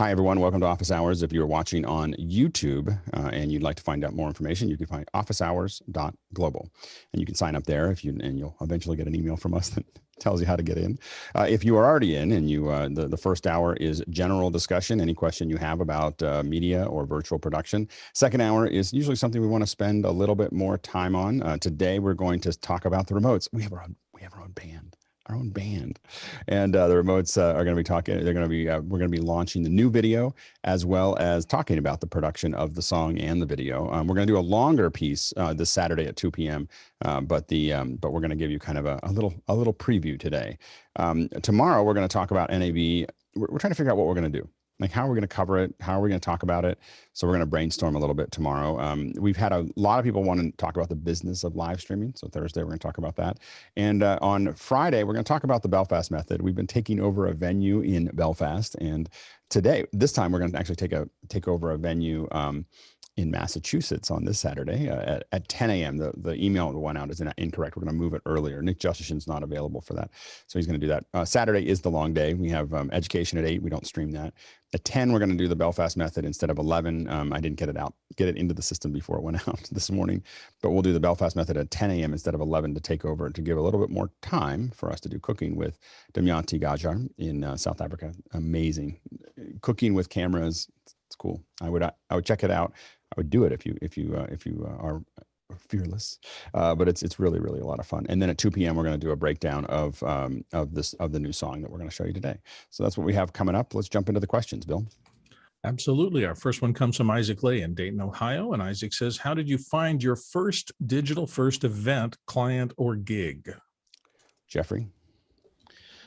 Hi, everyone. Welcome to Office Hours. If you're watching on YouTube and you'd like to find out more information, you can find officehours.global. And you can sign up there and you'll eventually get an email from us that tells you how to get in. If you are already in and the first hour is general discussion, any question you have about media or virtual production. Second hour is usually something we want to spend a little bit more time on. Today, we're going to talk about the remotes. We have our own band. Our own band, and the remotes are going to be talking. They're going to be. We're going to be launching the new video as well as talking about the production of the song and the video. We're going to do a longer piece this Saturday at 2 p.m. But we're going to give you kind of a little preview today. Tomorrow we're going to talk about NAB. We're trying to figure out what we're going to do. Like, how are we going to cover it? How are we going to talk about it? So we're going to brainstorm a little bit tomorrow. We've had a lot of people want to talk about the business of live streaming. So Thursday, we're going to talk about that. And on Friday, we're going to talk about the Belfast method. We've been taking over a venue in Belfast. And this time, we're going to actually take over a venue in Massachusetts on this Saturday at 10 a.m. The email that went out is incorrect. We're going to move it earlier. Nick Justison's not available for that. So he's going to do that. Saturday is the long day. We have education at 8. We don't stream that. At 10, we're going to do the Belfast method instead of 11. I didn't get it into the system before it went out this morning, but we'll do the Belfast method at 10 a.m. instead of 11 to take over, to give a little bit more time for us to do cooking with Damayanti Gajar in South Africa. Amazing. Cooking with cameras. It's cool. I would check it out. I would do it if you are fearless, but it's really a lot of fun. And then at 2 p.m. we're going to do a breakdown of the new song that we're going to show you today. So that's what we have coming up. Let's jump into the questions, Bill. Absolutely. Our first one comes from Isaac Lay in Dayton, Ohio, and Isaac says, "How did you find your first digital event, client, or gig?" Jeffrey.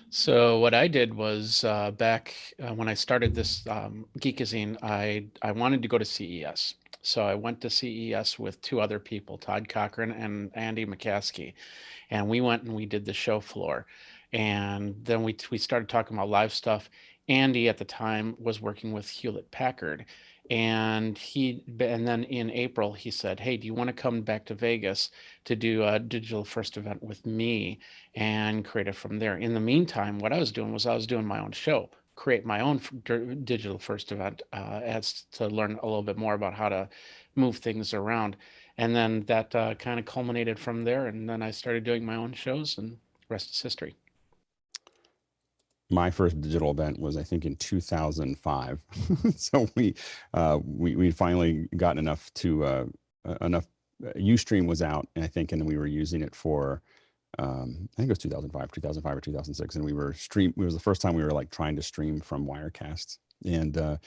So what I did was back when I started this Geekazine, I wanted to go to CES. So I went to CES with 2 other people, Todd Cochran and Andy McCaskey, and we went and we did the show floor. And then we started talking about live stuff. Andy at the time was working with Hewlett Packard, and then in April he said, "Hey, do you want to come back to Vegas to do a digital first event with me and create it from there?" In the meantime, what I was doing was I was doing my own show, create my own digital first event as to learn a little bit more about how to move things around. And then that kind of culminated from there. And then I started doing my own shows, and the rest is history. My first digital event was, I think, in 2005. So we finally gotten enough to Ustream was out, I think, and then we were using it for I think it was 2005 or 2006, and it was the first time we were like trying to stream from Wirecast, and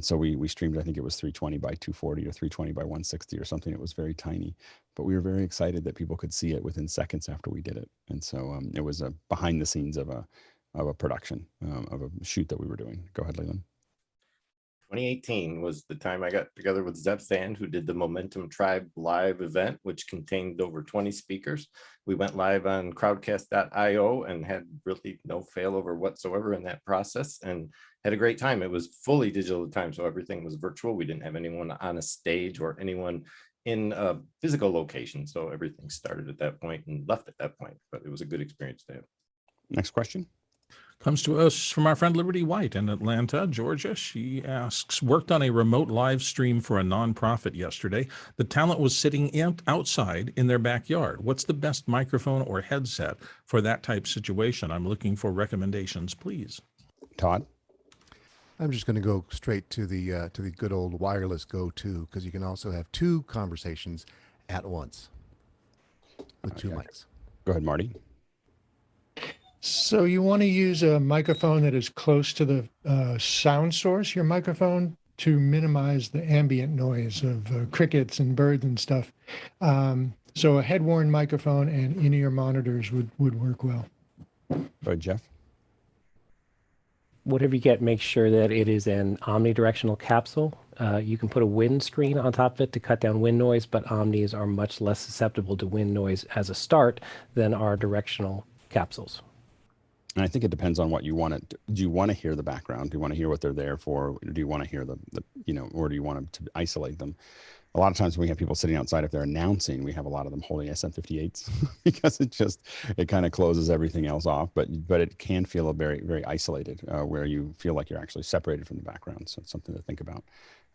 so we streamed, I think it was 320 by 240 or 320 by 160 or something. It was very tiny, but we were very excited that people could see it within seconds after we did it. And so it was a behind the scenes of a production of a shoot that we were doing. Go ahead, Leland. 2018 was the time I got together with Zev Sand, who did the Momentum Tribe live event, which contained over 20 speakers. We went live on crowdcast.io and had really no failover whatsoever in that process, and had a great time. It was fully digital at the time, so everything was virtual. We didn't have anyone on a stage or anyone in a physical location, so everything started at that point and left at that point, but it was a good experience to have. Next question. Comes to us from our friend Liberty White in Atlanta, Georgia. She asks, "Worked on a remote live stream for a nonprofit yesterday. The talent was sitting outside in their backyard. What's the best microphone or headset for that type situation? I'm looking for recommendations, please." Todd? I'm just going to go straight to the good old wireless go-to, because you can also have 2 conversations at once with 2 mics. Go ahead, Marty. So you want to use a microphone that is close to the sound source, your microphone, to minimize the ambient noise of crickets and birds and stuff. So a head-worn microphone and in-ear monitors would work well. Go ahead, Jeff. Whatever you get, make sure that it is an omnidirectional capsule. You can put a wind screen on top of it to cut down wind noise, but omnis are much less susceptible to wind noise as a start than our directional capsules. And I think it depends on what you want to do. You want to hear the background? Do you want to hear what they're there for? Do you want to hear or do you want to isolate them? a lot of times when we have people sitting outside, if they're announcing, we have a lot of them holding SM58s because it kind of closes everything else off. But it can feel very, very isolated where you feel like you're actually separated from the background. So it's something to think about.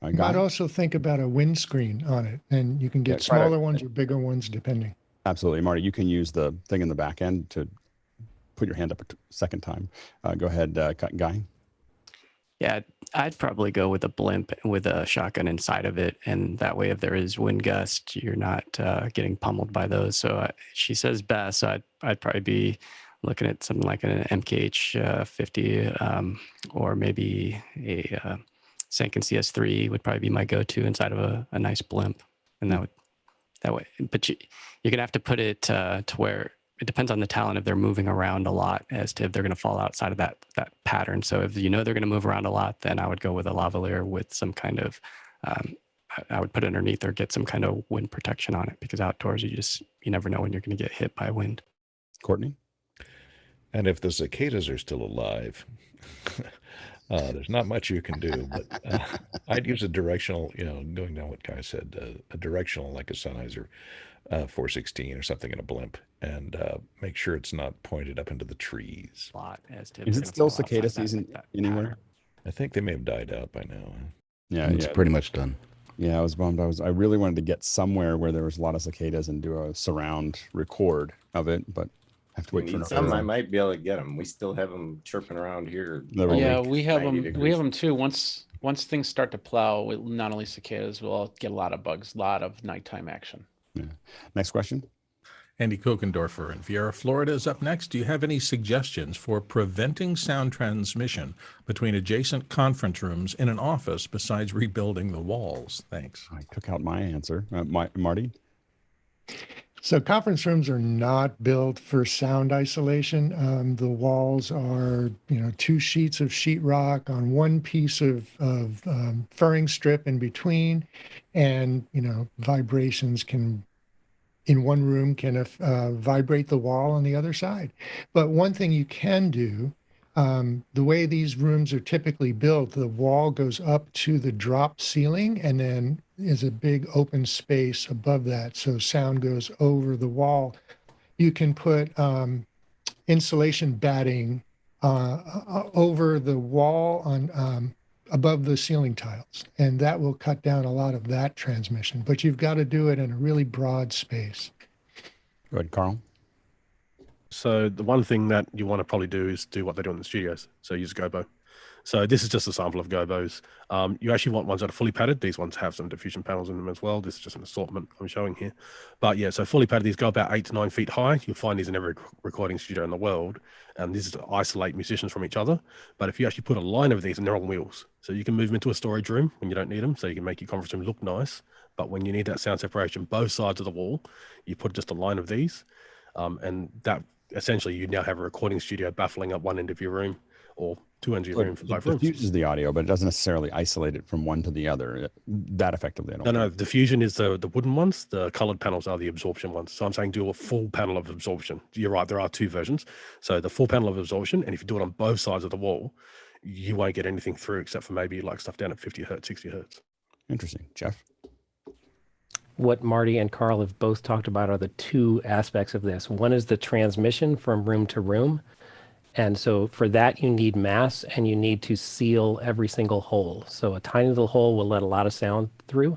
You might also think about a windscreen on it, and you can get smaller ones or bigger ones depending. Absolutely. Marty, you can use the thing in the back end to put your hand up a second time. Go ahead, Guy. Yeah, I'd probably go with a blimp with a shotgun inside of it. And that way, if there is wind gust, you're not getting pummeled by those. So she says best. So I'd probably be looking at something like an MKH 50 or maybe a Sanken CS3 would probably be my go-to inside of a nice blimp. And that way, but you're going to have to put it to where it depends on the talent if they're moving around a lot as to if they're going to fall outside of that pattern. So if you know they're going to move around a lot, then I would go with a lavalier with some kind of, I would put it underneath or get some kind of wind protection on it, because outdoors you never know when you're going to get hit by wind. Courtney? And if the cicadas are still alive, there's not much you can do, but I'd use a directional, doing what Guy said, a directional like a Sennheiser 416 or something in a blimp, and make sure it's not pointed up into the trees. Is it still cicada season anywhere? I think they may have died out by now. Yeah, it's pretty much done. Yeah, I was bummed. I really wanted to get somewhere where there was a lot of cicadas and do a surround record of it, but I have to wait for some. I might be able to get them. We still have them chirping around here. Yeah, we have them. Degrees. We have them too. Once things start to plow, not only cicadas, we'll get a lot of bugs, a lot of nighttime action. Yeah. Next question. Andy Kokendorfer in Viera, Florida is up next. Do you have any suggestions for preventing sound transmission between adjacent conference rooms in an office besides rebuilding the walls? Thanks. I took out my answer. Marty? So conference rooms are not built for sound isolation. The walls are, 2 sheets of sheetrock on one piece of furring strip in between, and vibrations in one room can vibrate the wall on the other side. But one thing you can do, the way these rooms are typically built, the wall goes up to the drop ceiling and then is a big open space above that. So sound goes over the wall. You can put insulation batting over the wall on above the ceiling tiles, and that will cut down a lot of that transmission. But you've got to do it in a really broad space. Go ahead, Karl. So the one thing that you want to probably do is do what they do in the studios. So use gobo. So this is just a sample of gobos. You actually want ones that are fully padded. These ones have some diffusion panels in them as well. This is just an assortment I'm showing here. But yeah, so fully padded, these go about 8 to 9 feet high. You'll find these in every recording studio in the world. And this is to isolate musicians from each other. But if you actually put a line of these, and they're on wheels, so you can move them into a storage room when you don't need them. So you can make your conference room look nice. But when you need that sound separation, both sides of the wall, you put just a line of these. And that essentially you now have a recording studio baffling up one end of your room, or 2 ends of your room for both rooms. It diffuses the audio, but it doesn't necessarily isolate it from one to the other that effectively. No, diffusion is the wooden ones. The colored panels are the absorption ones. So I'm saying do a full panel of absorption. You're right, there are 2 versions. So the full panel of absorption, and if you do it on both sides of the wall, you won't get anything through except for maybe like stuff down at 50 hertz, 60 hertz. Interesting. Jeff? What Marty and Karl have both talked about are the 2 aspects of this. One is the transmission from room to room. And so for that, you need mass, and you need to seal every single hole. So a tiny little hole will let a lot of sound through.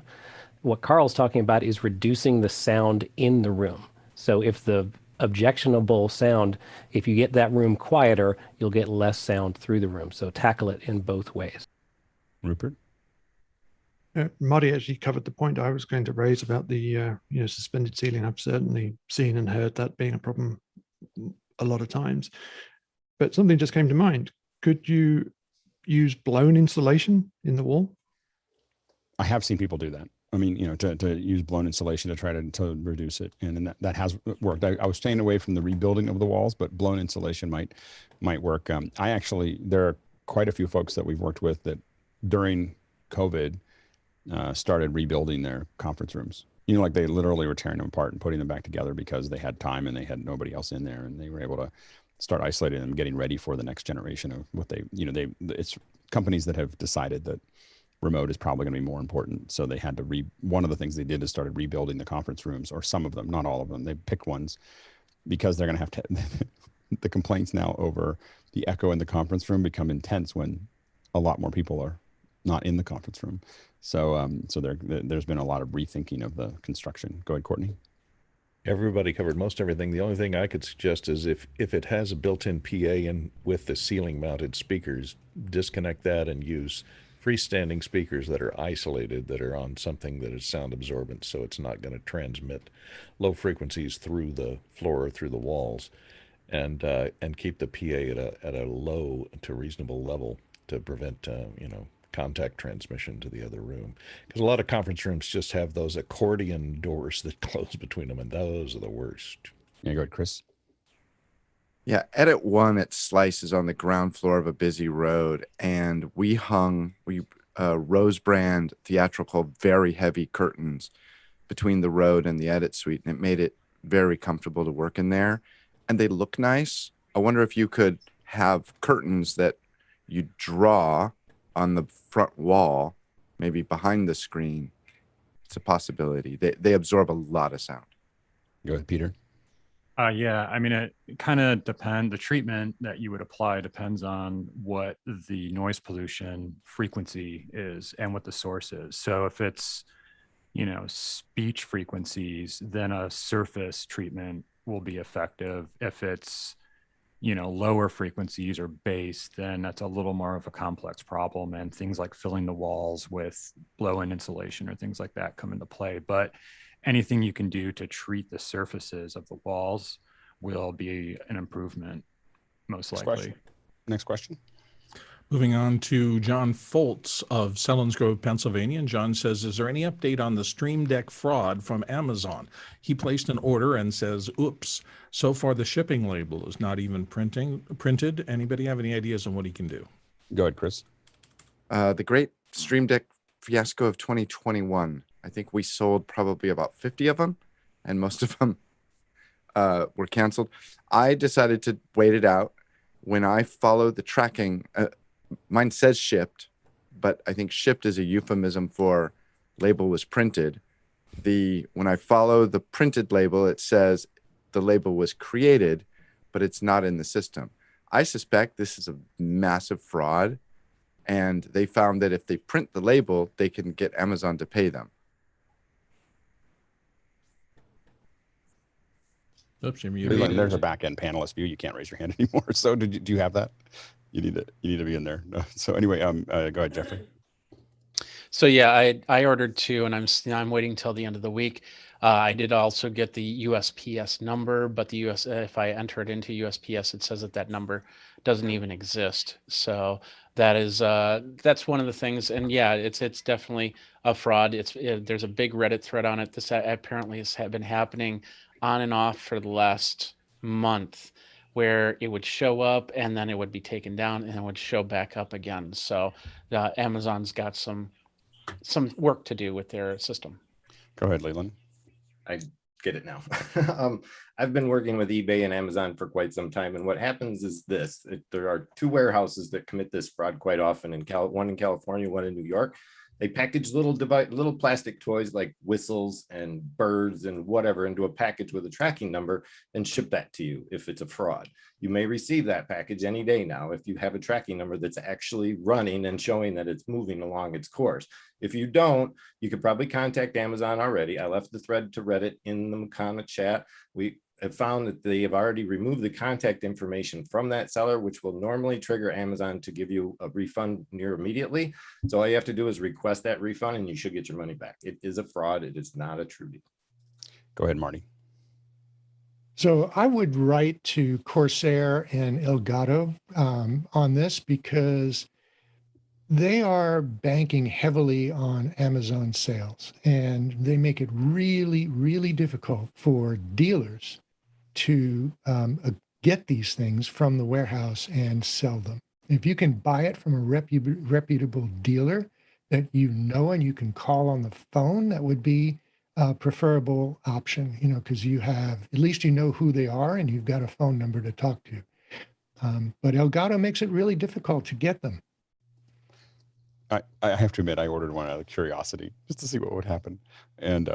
What Karl's talking about is reducing the sound in the room. So if the objectionable sound, if you get that room quieter, you'll get less sound through the room. So tackle it in both ways. Rupert? Marty actually covered the point I was going to raise about the suspended ceiling. I've certainly seen and heard that being a problem a lot of times. But something just came to mind. Could you use blown insulation in the wall? I have seen people do that. I mean, to use blown insulation to try to reduce it. And that has worked. I was staying away from the rebuilding of the walls, but blown insulation might work. There are quite a few folks that we've worked with that during COVID started rebuilding their conference rooms. Like they literally were tearing them apart and putting them back together because they had time and they had nobody else in there, and they were able to start isolating them, getting ready for the next generation of what it's companies that have decided that remote is probably going to be more important. So they had to one of the things they did is started rebuilding the conference rooms, or some of them, not all of them. They pick ones because they're going to have to, the complaints now over the echo in the conference room become intense when a lot more people are not in the conference room. So, there's been a lot of rethinking of the construction. Go ahead, Courtney. Everybody covered most everything. The only thing I could suggest is if it has a built-in PA in with the ceiling mounted speakers, disconnect that and use freestanding speakers that are isolated, that are on something that is sound absorbent, so it's not going to transmit low frequencies through the floor or through the walls, and keep the PA at a low to reasonable level to prevent contact transmission to the other room, because a lot of conference rooms just have those accordion doors that close between them, and those are the worst. Yeah, go ahead, Chris. Yeah, Edit 1 at Slice is on the ground floor of a busy road, and we hung Rose brand theatrical very heavy curtains between the road and the edit suite, and it made it very comfortable to work in there, and they look nice. I wonder if you could have curtains that you draw on the front wall, maybe behind the screen. It's a possibility. They absorb a lot of sound. Go ahead, Peter. Yeah, I mean, it kind of depends. The treatment that you would apply depends on what the noise pollution frequency is and what the source is. So if it's, speech frequencies, then a surface treatment will be effective. If it's, lower frequencies or bass, then that's a little more of a complex problem, and things like filling the walls with blow-in insulation or things like that come into play. But anything you can do to treat the surfaces of the walls will be an improvement, most likely. Next question. Moving on to John Foltz of Selinsgrove, Pennsylvania. And John says, is there any update on the StreamDeck fraud from Amazon? He placed an order and says, oops, so far the shipping label is not even printed. Anybody have any ideas on what he can do? Go ahead, Chris. The great StreamDeck fiasco of 2021. I think we sold probably about 50 of them, and most of them were canceled. I decided to wait it out. When I followed the tracking, mine says shipped, but I think shipped is a euphemism for label was printed. When I follow the printed label, it says the label was created, but it's not in the system. I suspect this is a massive fraud, and they found that if they print the label, they can get Amazon to pay them. Oops, there's a back-end panelist view. You can't raise your hand anymore. So do you have that? You need to be in there. No. So anyway, go ahead, Jeffrey. So yeah, I ordered 2, and I'm waiting till the end of the week. I did also get the USPS number, but the if I enter it into USPS, it says that number doesn't even exist. So that is that's one of the things. And yeah, it's definitely a fraud. There's a big Reddit thread on it. This apparently has been happening on and off for the last month, where it would show up and then it would be taken down and it would show back up again. So Amazon's got some work to do with their system. Go ahead, Leland. I get it now. I've been working with eBay and Amazon for quite some time, and what happens is this: there are 2 warehouses that commit this fraud quite often. One in California, one in New York. They package little plastic toys like whistles and birds and whatever into a package with a tracking number and ship that to you if it's a fraud. You may receive that package any day now if you have a tracking number that's actually running and showing that it's moving along its course. If you don't, you could probably contact Amazon already. I left the thread to Reddit in the Mukana chat. We have found that they have already removed the contact information from that seller, which will normally trigger Amazon to give you a refund near immediately. So all you have to do is request that refund and you should get your money back. It is a fraud. It is not a true deal. Go ahead, Marty. So I would write to Corsair and Elgato on this, because they are banking heavily on Amazon sales, and they make it really, really difficult for dealers to get these things from the warehouse and sell them. If you can buy it from a reputable dealer that you know and you can call on the phone, that would be a preferable option, because at least you know who they are and you've got a phone number to talk to. But Elgato makes it really difficult to get them. I have to admit, I ordered one out of curiosity just to see what would happen. And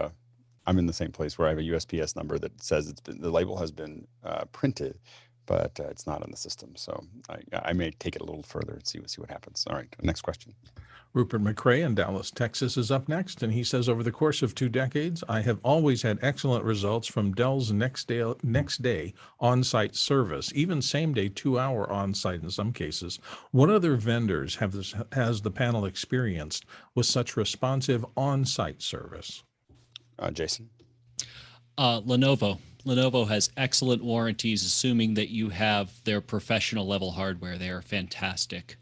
I'm in the same place where I have a USPS number that says the label has been printed, but it's not on the system. So I may take it a little further and see what happens. All right, next question. Rupert McRae in Dallas, Texas is up next, and he says, over the course of 2 decades, I have always had excellent results from Dell's next-day on-site service, even same-day 2-hour on-site in some cases. What other vendors has the panel experienced with such responsive on-site service? Jason? Lenovo. Lenovo has excellent warranties, assuming that you have their professional level hardware. They are fantastic.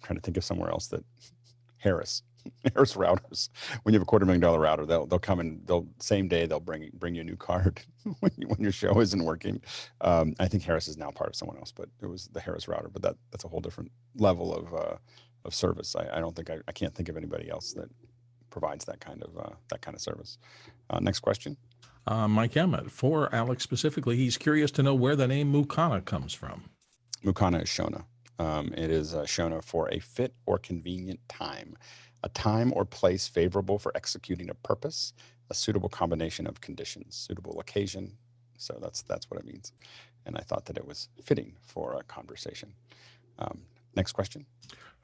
Trying to think of somewhere else that Harris routers. When you have a $250,000 router, they'll come and same day they'll bring you a new card when your show isn't working. I think Harris is now part of someone else, but it was the Harris router. But that's a whole different level of service. I don't think I can't think of anybody else that provides that kind of service. Next question. Mike Emmett, for Alex specifically, he's curious to know where the name Mukana comes from. Mukana is Shona. It is Shona for a fit or convenient time, a time or place favorable for executing a purpose, a suitable combination of conditions, suitable occasion. So that's what it means. And I thought that it was fitting for a conversation. Next question.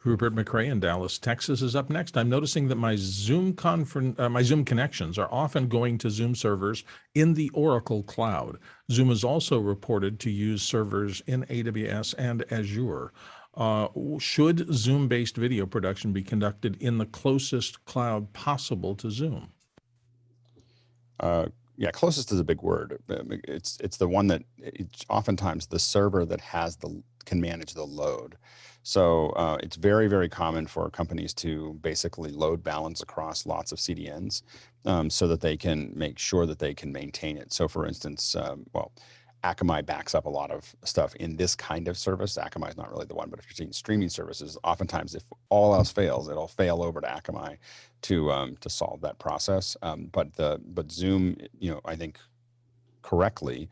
Rupert McRae in Dallas, Texas is up next. I'm noticing that my Zoom connections are often going to Zoom servers in the Oracle cloud. Zoom is also reported to use servers in AWS and Azure. Should Zoom-based video production be conducted in the closest cloud possible to Zoom? Yeah, closest is a big word. It's the one that it's oftentimes the server that can manage the load. So it's very, very common for companies to basically load balance across lots of CDNs so that they can make sure that they can maintain it. So for instance, Akamai backs up a lot of stuff in this kind of service. Akamai is not really the one, but if you're seeing streaming services, oftentimes if all else fails, it'll fail over to Akamai to solve that process. But Zoom, I think correctly,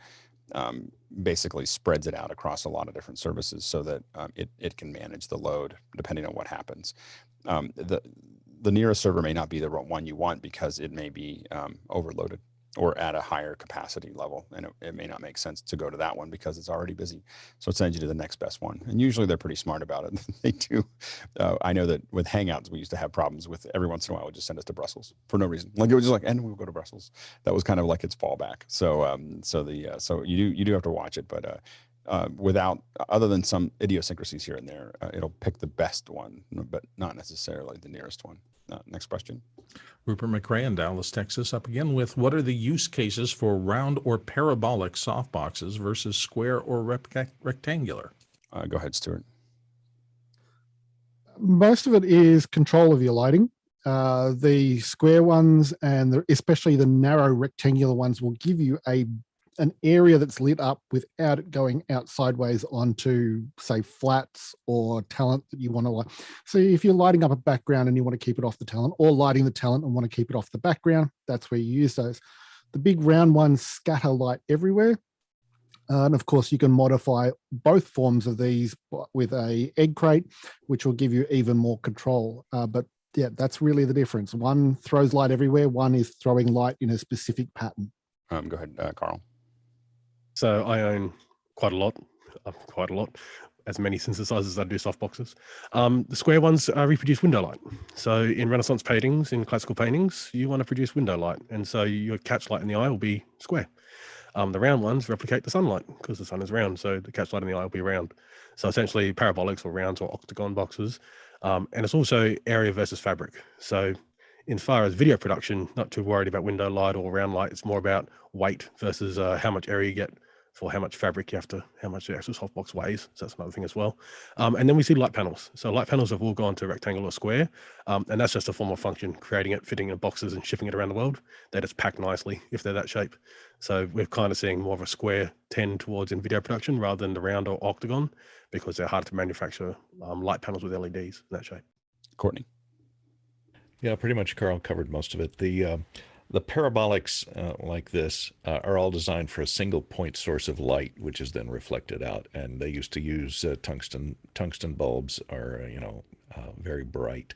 basically spreads it out across a lot of different services so that it can manage the load depending on what happens. The nearest server may not be the one you want because it may be overloaded or at a higher capacity level, and it may not make sense to go to that one because it's already busy. So it sends you to the next best one, and usually they're pretty smart about it. They do. I know that with Hangouts, we used to have problems with every once in a while it would just send us to Brussels for no reason. Like it was just like, and we'll go to Brussels. That was kind of like its fallback. So so you do have to watch it, but without other than some idiosyncrasies here and there, it'll pick the best one, but not necessarily the nearest one. Next question. Rupert McRae in Dallas, Texas, up again with what are the use cases for round or parabolic softboxes versus square or rectangular? Go ahead, Stuart. Most of it is control of your lighting. The square ones and especially the narrow rectangular ones will give you an area that's lit up without it going out sideways onto, say, flats or talent that you want to light. So if you're lighting up a background and you want to keep it off the talent, or lighting the talent and want to keep it off the background, that's where you use those. The big round ones scatter light everywhere. And of course, you can modify both forms of these with a egg crate, which will give you even more control. But yeah, that's really the difference. One throws light everywhere. One is throwing light in a specific pattern. Go ahead, Karl. So I own quite a lot, as many synthesizers as I do softboxes. The square ones reproduce window light. So in Renaissance paintings, in classical paintings, you want to produce window light. And so your catch light in the eye will be square. The round ones replicate the sunlight because the sun is round. So the catch light in the eye will be round. So essentially parabolics or rounds or octagon boxes. And it's also area versus fabric. So in far as video production, not too worried about window light or round light. It's more about weight versus how much area you get for how much fabric you have to, how much the actual softbox weighs. So that's another thing as well. And then we see light panels. So light panels have all gone to rectangle or square. And that's just a form of function, creating it, fitting in boxes and shipping it around the world. They just pack nicely if they're that shape. So we're kind of seeing more of a square tend towards in video production rather than the round or octagon because they're hard to manufacture light panels with LEDs in that shape. Courtney. Yeah, pretty much Karl covered most of it. The parabolics like this are all designed for a single point source of light, which is then reflected out. And they used to use tungsten bulbs are, very bright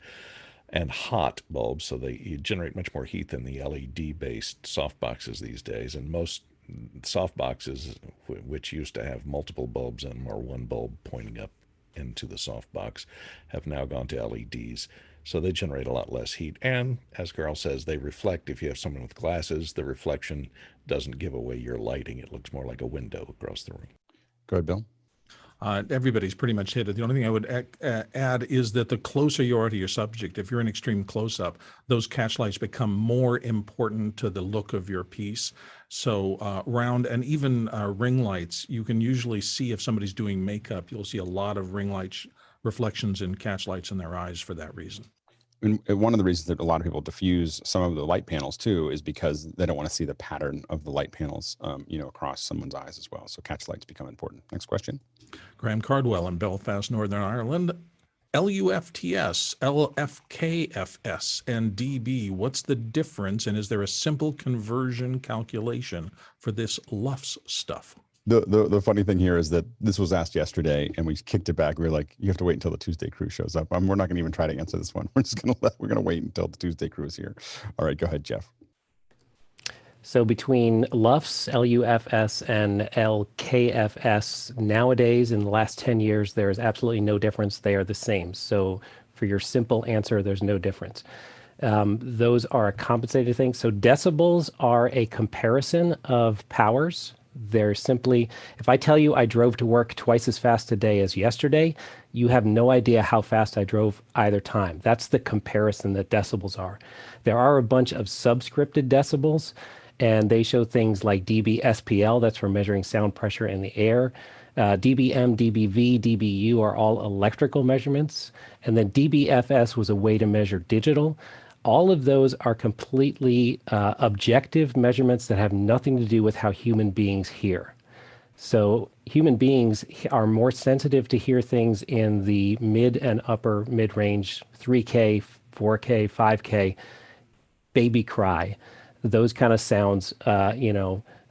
and hot bulbs. So you generate much more heat than the LED-based softboxes these days. And most softboxes, which used to have multiple bulbs in them or one bulb pointing up into the softbox, have now gone to LEDs. So they generate a lot less heat. And as Karl says, they reflect. If you have someone with glasses, the reflection doesn't give away your lighting. It looks more like a window across the room. Go ahead, Bill. Everybody's pretty much hit it. The only thing I would add is that the closer you are to your subject, if you're in extreme close-up, those catch lights become more important to the look of your piece. So round and even ring lights, you can usually see if somebody's doing makeup, you'll see a lot of ring light reflections and catch lights in their eyes for that reason. And one of the reasons that a lot of people diffuse some of the light panels too is because they don't want to see the pattern of the light panels, across someone's eyes as well. So catch lights become important. Next question. Graham Cardwell in Belfast, Northern Ireland. LUFTS, LFKFS, and DB, what's the difference? And is there a simple conversion calculation for this LUFTS stuff? The funny thing here is that this was asked yesterday and we kicked it back. We were like, you have to wait until the Tuesday crew shows up. We're not going to even try to answer this one. We're going to wait until the Tuesday crew is here. All right, go ahead, Jeff. So between LUFTS, LUFS, and LKFS, nowadays, in the last 10 years, there is absolutely no difference. They are the same. So for your simple answer, there's no difference. Those are a compensated thing. So decibels are a comparison of powers. They're simply, if I tell you I drove to work twice as fast today as yesterday, you have no idea how fast I drove either time. That's the comparison that decibels are. There are a bunch of subscripted decibels, and they show things like dB SPL, that's for measuring sound pressure in the air. dBm, dBV, dBu are all electrical measurements. And then dBFS was a way to measure digital. All of those are completely objective measurements that have nothing to do with how human beings hear. So human beings are more sensitive to hear things in the mid and upper mid-range, 3K, 4K, 5K, baby cry, those kind of sounds,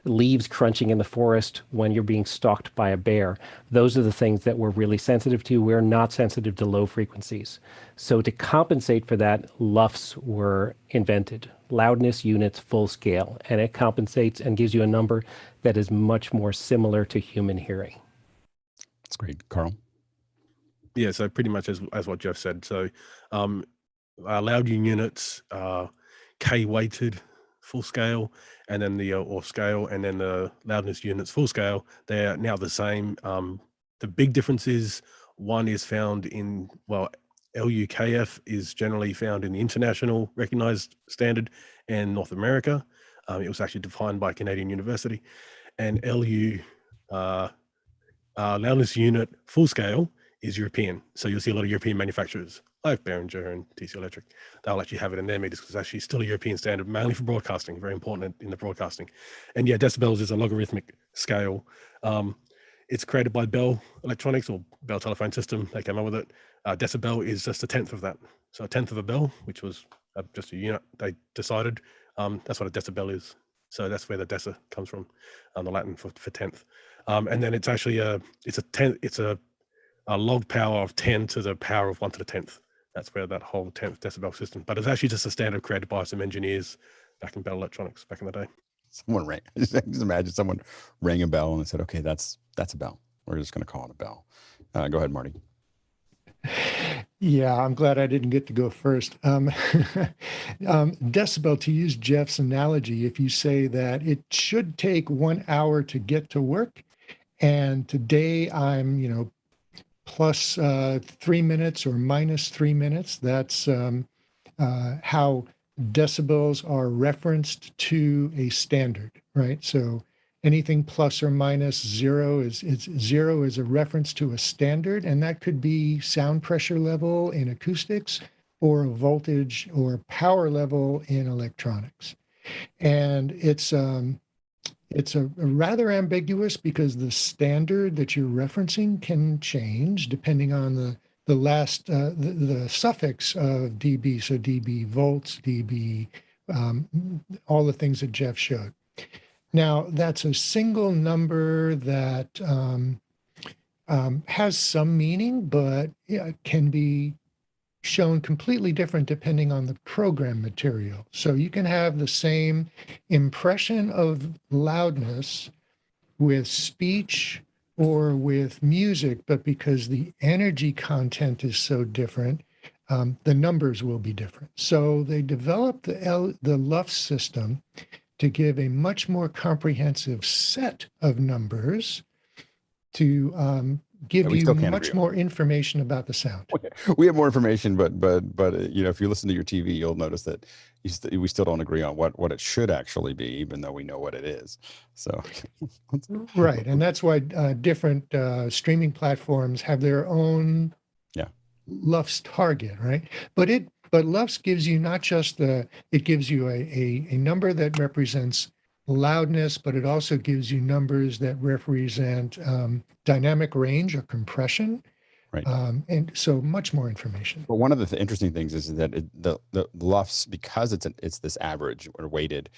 leaves crunching in the forest when you're being stalked by a bear. Those are the things that we're really sensitive to. We're not sensitive to low frequencies. So to compensate for that, LUFTS were invented. Loudness units, full scale. And it compensates and gives you a number that is much more similar to human hearing. That's great. Karl? Yeah, so pretty much as what Jeff said. So loud units, K-weighted, full scale, and then the or scale, and then the loudness units full scale, they're now the same. The big difference is one is found in, LUKF is generally found in the international recognized standard and North America. It was actually defined by a Canadian university. And loudness unit full scale is European. So you'll see a lot of European manufacturers like Behringer and TC Electric. They'll actually have it in their meters because it's actually still a European standard, mainly for broadcasting, very important in the broadcasting. And yeah, decibels is a logarithmic scale. It's created by Bell Electronics or Bell Telephone System. They came up with it. Decibel is just a tenth of that. So a tenth of a bell, which was just a unit they decided. That's what a decibel is. So that's where the deci comes from, the Latin for tenth. And then it's actually it's a log power of 10 to the power of 1 to the 10th. That's where that whole 10th decibel system, but it's actually just a standard created by some engineers back in Bell Electronics back in the day. Someone rang, just imagine someone rang a bell and they said, okay, that's a bell. We're just going to call it a bell. Go ahead, Marty. Yeah, I'm glad I didn't get to go first. Decibel, to use Jeff's analogy, if you say that it should take 1 hour to get to work, and today I'm, plus 3 minutes or minus 3 minutes. That's how decibels are referenced to a standard, right? So anything plus or minus zero is a reference to a standard, and that could be sound pressure level in acoustics or a voltage or power level in electronics. And it's a rather ambiguous because the standard that you're referencing can change depending on the suffix of dB. So dB volts, dB all the things that Jeff showed. Now, that's a single number that has some meaning, but can be shown completely different depending on the program material. So you can have the same impression of loudness with speech or with music, but because the energy content is so different, the numbers will be different. So they developed the LUFTS system to give a much more comprehensive set of numbers to give you much more information about the sound. We have more information, but you know, if you listen to your TV, you'll notice that we still don't agree on what it should actually be, even though we know what it is. So, right, and that's why different streaming platforms have their own LUFTS target, right? But LUFTS gives you not just it gives you a number that represents loudness, but it also gives you numbers that represent dynamic range or compression. Right. And so much more information. But one of the interesting things is that the LUFTS, because it's this average or weighted,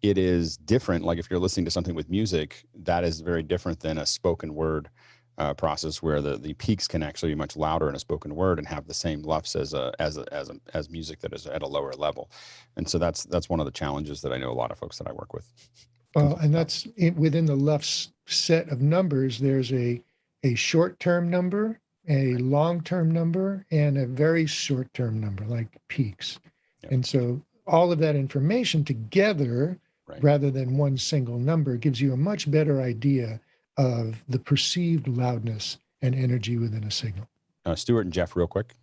it is different. Like if you're listening to something with music, that is very different than a spoken word process, where the peaks can actually be much louder in a spoken word and have the same LUFTS as music that is at a lower level. And so that's one of the challenges that I know a lot of folks that I work with. Well, and that's within the LUFTS set of numbers, there's a short-term number, a long-term number, and a very short-term number, like peaks. Yep. And so all of that information together, rather than one single number, gives you a much better idea of the perceived loudness and energy within a signal. Stuart and Jeff, real quick.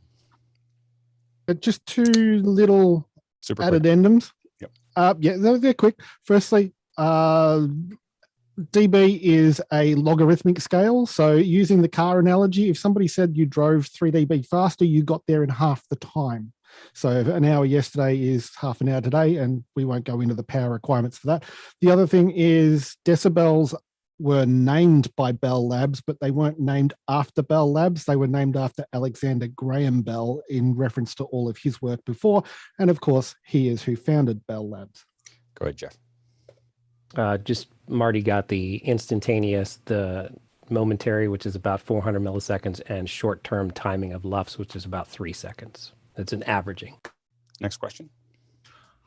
Just two little addendums. Yep. Yeah, they're quick. Firstly, dB is a logarithmic scale. So using the car analogy, if somebody said you drove 3 dB faster, you got there in half the time. So an hour yesterday is half an hour today, and we won't go into the power requirements for that. The other thing is decibels were named by Bell Labs, but they weren't named after Bell Labs. They were named after Alexander Graham Bell in reference to all of his work before. And of course, he is who founded Bell Labs. Go ahead, Jeff. Just Marty got the instantaneous, the momentary, which is about 400 milliseconds, and short-term timing of LUFTS, which is about 3 seconds. That's an averaging. Next question.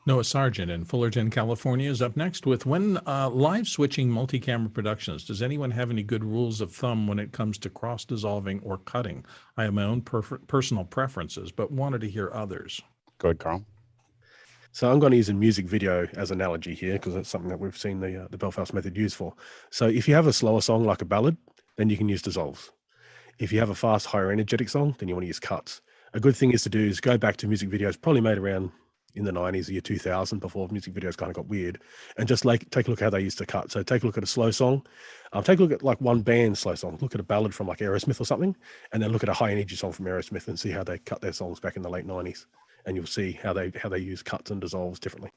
Noah Sargent in Fullerton, California is up next with when live switching multi-camera productions. Does anyone have any good rules of thumb when it comes to cross-dissolving or cutting? I have my own personal preferences, but wanted to hear others. Go ahead, Karl. So I'm going to use a music video as an analogy here, because that's something that we've seen the Belfast method used for. So if you have a slower song like a ballad, then you can use dissolves. If you have a fast, higher energetic song, then you want to use cuts. A good thing is to do is go back to music videos probably made around in the 90s, the year 2000, before music videos kind of got weird, and just take a look at how they used to cut. So take a look at a slow song, take a look at like one band slow song, look at a ballad from like Aerosmith or something, and then look at a high energy song from Aerosmith and see how they cut their songs back in the late 90s. And you'll see how they use cuts and dissolves differently.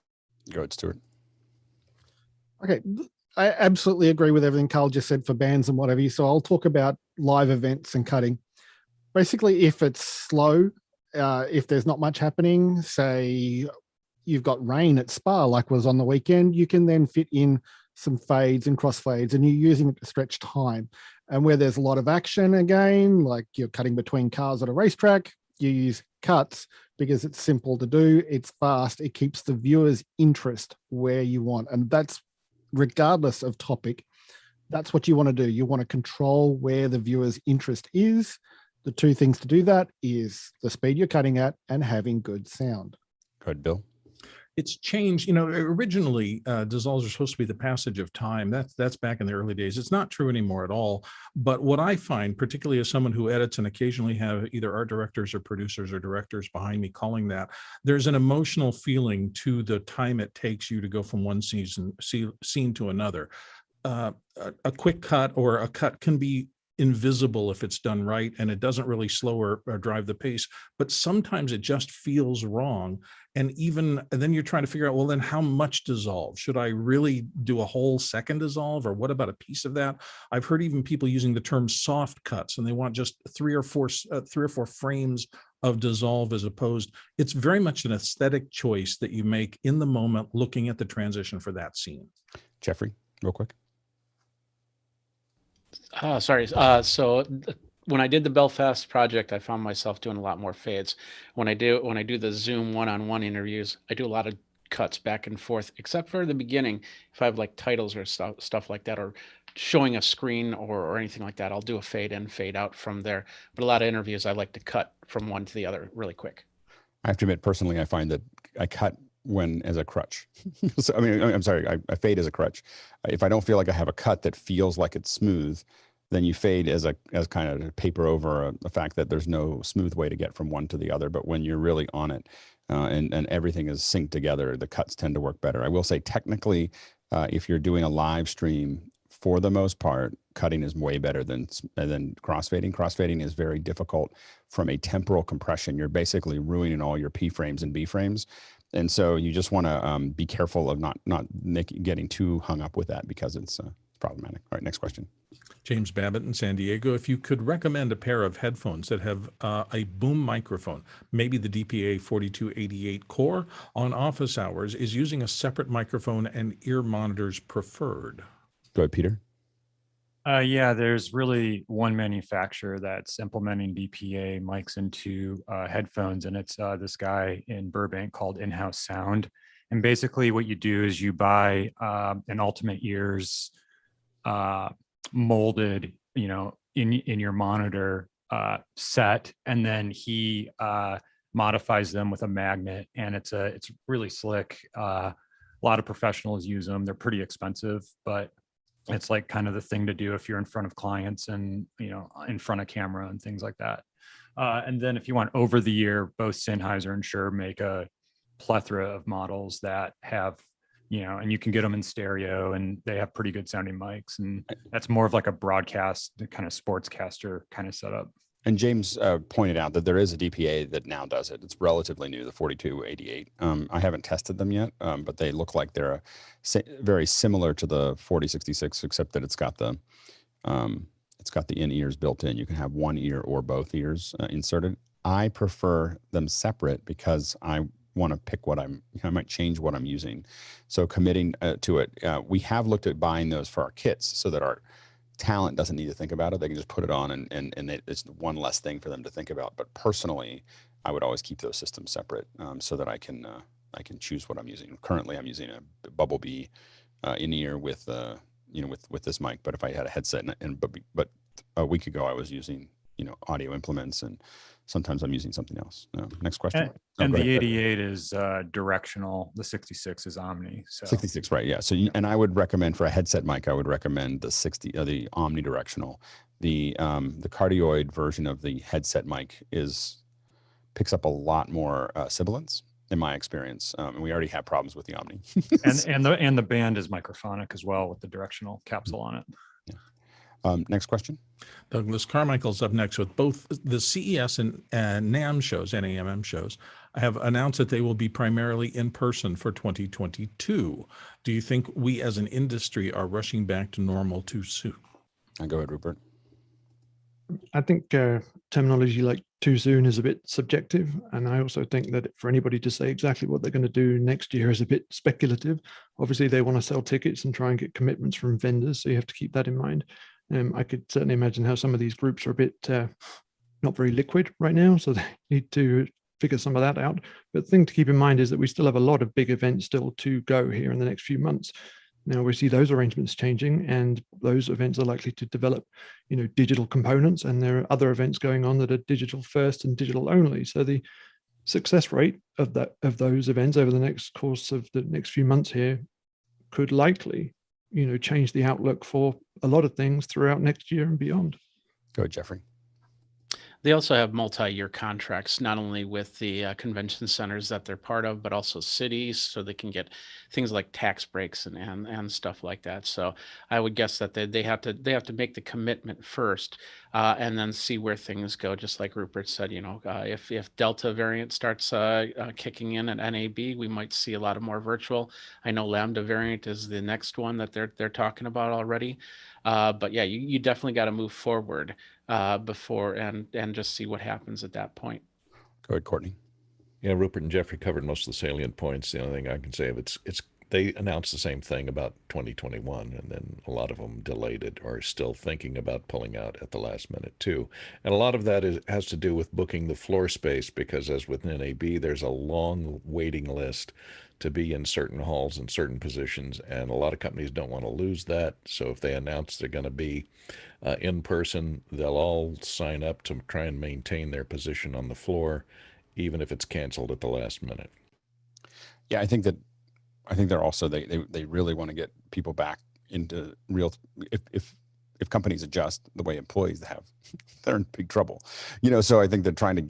Go ahead, Stuart. Okay, I absolutely agree with everything Karl just said for bands and whatever. So I'll talk about live events and cutting. Basically, if it's slow, if there's not much happening, say you've got rain at Spa like was on the weekend, you can then fit in some fades and crossfades, and you're using it to stretch time. And where there's a lot of action, again, like you're cutting between cars at a racetrack, you use cuts because it's simple to do, it's fast, it keeps the viewer's interest where you want. And that's regardless of topic, that's what you want to do. You want to control where the viewer's interest is. The two things to do that is the speed you're cutting at and having good sound. Go ahead, Bill. It's changed. You know, originally dissolves are supposed to be the passage of time. That's back in the early days. It's not true anymore at all. But what I find, particularly as someone who edits and occasionally have either art directors or producers or directors behind me calling that, there's an emotional feeling to the time it takes you to go from one scene to another. A quick cut or a cut can be invisible if it's done right, and it doesn't really slow or drive the pace, but sometimes it just feels wrong. And then you're trying to figure out, well, then how much dissolve? Should I really do a whole second dissolve, or what about a piece of that? I've heard even people using the term soft cuts, and they want just three or four frames of dissolve as opposed. It's very much an aesthetic choice that you make in the moment, looking at the transition for that scene. Jeffrey, real quick. Sorry. So when I did the Belfast project, I found myself doing a lot more fades. When I do the Zoom one-on-one interviews, I do a lot of cuts back and forth, except for the beginning. If I have like titles or stuff like that, or showing a screen or anything like that, I'll do a fade in, fade out from there. But a lot of interviews, I like to cut from one to the other really quick. I have to admit, personally, I find that I cut as a crutch. So, I mean, I'm sorry, I fade as a crutch. If I don't feel like I have a cut that feels like it's smooth, then you fade as kind of a paper over the fact that there's no smooth way to get from one to the other. But when you're really on it and everything is synced together, the cuts tend to work better. I will say, technically, if you're doing a live stream, for the most part, cutting is way better than crossfading. Crossfading is very difficult from a temporal compression. You're basically ruining all your P frames and B frames. And so you just want to be careful of not getting too hung up with that, because it's problematic. All right, next question. James Babbitt in San Diego, if you could recommend a pair of headphones that have a boom microphone, maybe the DPA 4288 core on office hours, is using a separate microphone and ear monitors preferred. Go ahead, Peter. Yeah, there's really one manufacturer that's implementing DPA mics into headphones, and it's this guy in Burbank called In-House Sound. And basically what you do is you buy an Ultimate Ears molded, in your monitor set, and then he modifies them with a magnet, and it's really slick. A lot of professionals use them. They're pretty expensive, but it's like kind of the thing to do if you're in front of clients and, in front of camera and things like that. And then if you want over the ear, both Sennheiser and Shure make a plethora of models that have, and you can get them in stereo, and they have pretty good sounding mics. And that's more of like a broadcast kind of sportscaster kind of setup. And James pointed out that there is a DPA that now does it. It's relatively new, the 4288. I haven't tested them yet, but they look like they're very similar to the 4066, except that it's got the in-ears built in. You can have one ear or both ears inserted. I prefer them separate because I want to pick I might change what I'm using. So committing to it, we have looked at buying those for our kits so that our talent doesn't need to think about it. They can just put it on and it's one less thing for them to think about. But personally, I would always keep those systems separate so that I can choose what I'm using. Currently, I'm using a Bumblebee in-ear with this mic. But if I had a headset but a week ago I was using audio implements, and sometimes I'm using something else. Next question. And the 88 is directional. The 66 is omni. So 66, right? Yeah. So and I would recommend for a headset mic, I would recommend the the omnidirectional. The cardioid version of the headset mic picks up a lot more sibilance in my experience, and we already have problems with the omni. and the band is microphonic as well with the directional capsule on it. Next question. Douglas Carmichael's up next with both the CES and NAMM shows, NAMM shows, have announced that they will be primarily in person for 2022. Do you think we as an industry are rushing back to normal too soon? Go ahead, Rupert. I think terminology like too soon is a bit subjective. And I also think that for anybody to say exactly what they're going to do next year is a bit speculative. Obviously, they want to sell tickets and try and get commitments from vendors. So you have to keep that in mind. I could certainly imagine how some of these groups are a bit not very liquid right now, so they need to figure some of that out. But the thing to keep in mind is that we still have a lot of big events still to go here in the next few months. Now we see those arrangements changing, and those events are likely to develop, digital components, and there are other events going on that are digital first and digital only. So the success rate of those events over the course of the next few months here could likely change the outlook for a lot of things throughout next year and beyond. Go ahead, Jeffrey. They also have multi-year contracts, not only with the convention centers that they're part of, but also cities, so they can get things like tax breaks and stuff like that. So I would guess that they have to make the commitment first, and then see where things go. Just like Rupert said, if Delta variant starts kicking in at NAB, we might see a lot of more virtual. I know Lambda variant is the next one that they're talking about already. But yeah, you definitely got to move forward before and just see what happens at that point. Go ahead, Courtney. Yeah, Rupert and Jeffrey covered most of the salient points. The only thing I can say of it's they announced the same thing about 2021, and then a lot of them delayed it or are still thinking about pulling out at the last minute too. And a lot of that has to do with booking the floor space, because as with NAB, there's a long waiting list to be in certain halls and certain positions, and a lot of companies don't want to lose that. So if they announce they're going to be in person, they'll all sign up to try and maintain their position on the floor, even if it's canceled at the last minute. Yeah, I think they're also they really want to get people back into real. If companies adjust the way employees have, they're in big trouble. So I think they're trying to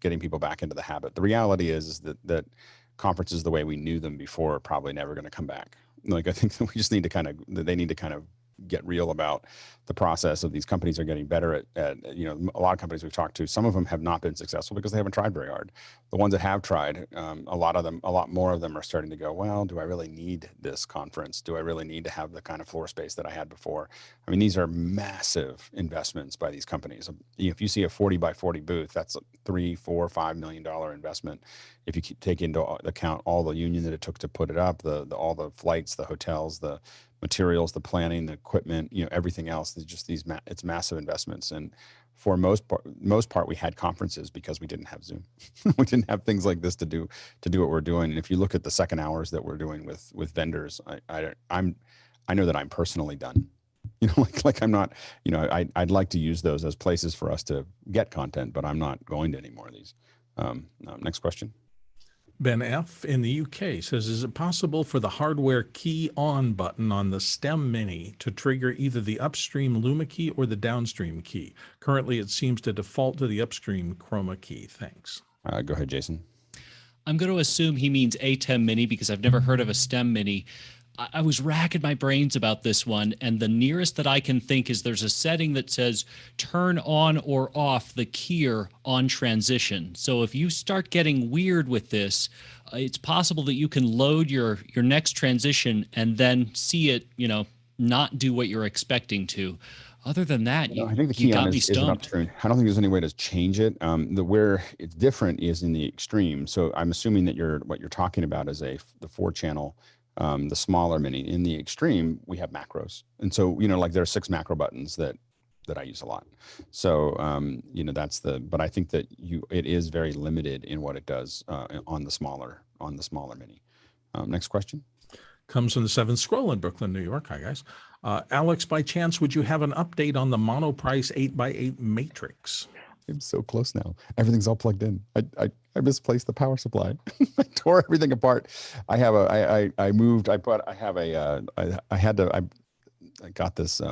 getting people back into the habit. The reality is that conferences the way we knew them before are probably never going to come back. Like, I think that they need to kind of get real about the process of these companies are getting better at a lot of companies we've talked to, some of them have not been successful because they haven't tried very hard. The ones that have tried, a lot more of them are starting to go, well, do I really need this conference? Do I really need to have the kind of floor space that I had before? I mean, these are massive investments by these companies. If you see a 40 by 40 booth, that's a $3, $4, $5 million investment. If you take into account all the union that it took to put it up, all the flights, the hotels, the materials, the planning, the equipment, everything else, it's massive investments. And for most part, we had conferences because we didn't have Zoom. We didn't have things like this to do what we're doing. And if you look at the second hours that we're doing with vendors, I know that I'm personally done. Like I'm not, I'd like to use those as places for us to get content, but I'm not going to any more of these. Next question. Ben F. in the UK says, is it possible for the hardware key on button on the STEM Mini to trigger either the upstream Luma key or the downstream key? Currently, it seems to default to the upstream chroma key. Thanks. Go ahead, Jason. I'm going to assume he means ATEM Mini because I've never heard of a STEM Mini. I was racking my brains about this one, and the nearest that I can think is there's a setting that says turn on or off the keyer on transition. So if you start getting weird with this, it's possible that you can load your next transition and then see it, not do what you're expecting to. Other than that, I think the key on is an upstream. I don't think there's any way to change it. Where it's different is in the extreme. So I'm assuming that what you're talking about is the 4-channel. The smaller Mini. In the extreme, we have macros, and so like there are 6 macro buttons that I use a lot. So but I think that it is very limited in what it does on the smaller Mini. Next question comes from the 7th Scroll in Brooklyn, New York. Hi guys. Alex, by chance, would you have an update on the Monoprice 8x8 matrix? I'm so close now. Everything's all plugged in. I misplaced the power supply. I tore everything apart. I got this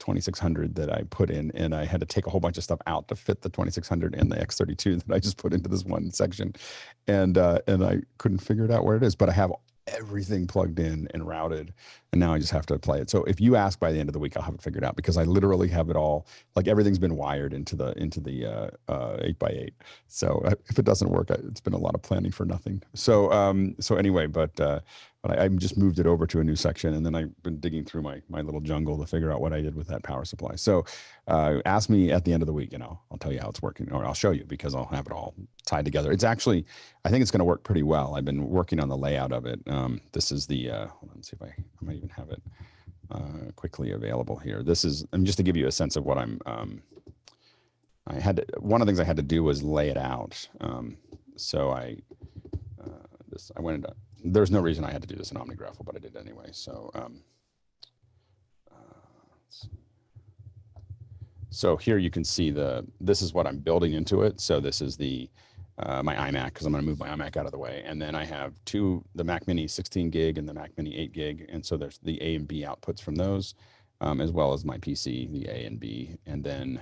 2600 that I put in, and I had to take a whole bunch of stuff out to fit the 2600 and the X32 that I just put into this one section, and I couldn't figure it out where it is. But I have everything plugged in and routed, and now I just have to play it. So if you ask by the end of the week, I'll have it figured out, because I literally have it all, like everything's been wired into the 8x8. So if it doesn't work, it's been a lot of planning for nothing. So anyway, but I just moved it over to a new section, and then I've been digging through my little jungle to figure out what I did with that power supply. So ask me at the end of the week, and I'll tell you how it's working, or I'll show you, because I'll have it all tied together. It's actually, I think it's going to work pretty well. I've been working on the layout of it. This is the, hold on, let's see if I might even have it quickly available here. This is, just to give you a sense of what one of the things I had to do was lay it out. So I went into, there's no reason I had to do this in OmniGraffle, but I did anyway. So, so here you can see this is what I'm building into it. So this is my iMac, because I'm going to move my iMac out of the way. And then I have the Mac Mini 16 gig and the Mac Mini 8 gig. And so there's the A and B outputs from those, as well as my PC, the A and B. And then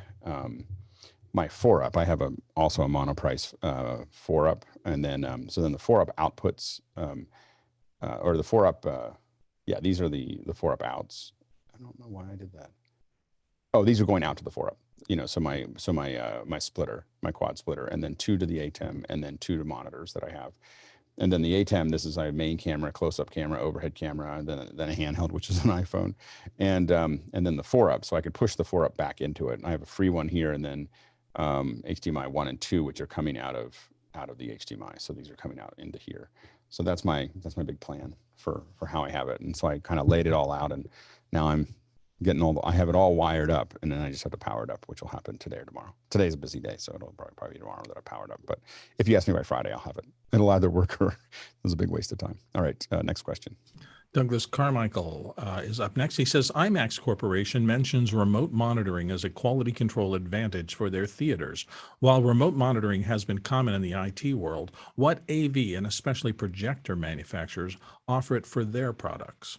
my 4-up. I have also a Monoprice 4-up, and then so then the 4-up outputs, or the 4-up. Yeah, these are the 4-up outs. I don't know why I did that. Oh, these are going out to the 4-up. So my splitter, my quad splitter, and then 2 to the ATEM, and then 2 to monitors that I have. And then the ATEM, this is my main camera, close-up camera, overhead camera, and then a handheld, which is an iPhone, and then the 4-up. So I could push the 4-up back into it. And I have a free one here, and then HDMI 1 and 2, which are coming out of the HDMI. So these are coming out into here. So that's my big plan for how I have it. And so I kind of laid it all out, and now I'm getting I have it all wired up, and then I just have to power it up, which will happen today or tomorrow. Today's a busy day, so it'll probably be tomorrow that I power it up. But if you ask me by Friday, I'll have it. It'll either work or it was a big waste of time. All right, next question. Douglas Carmichael is up next. He says, IMAX Corporation mentions remote monitoring as a quality control advantage for their theaters. While remote monitoring has been common in the IT world, what AV and especially projector manufacturers offer it for their products?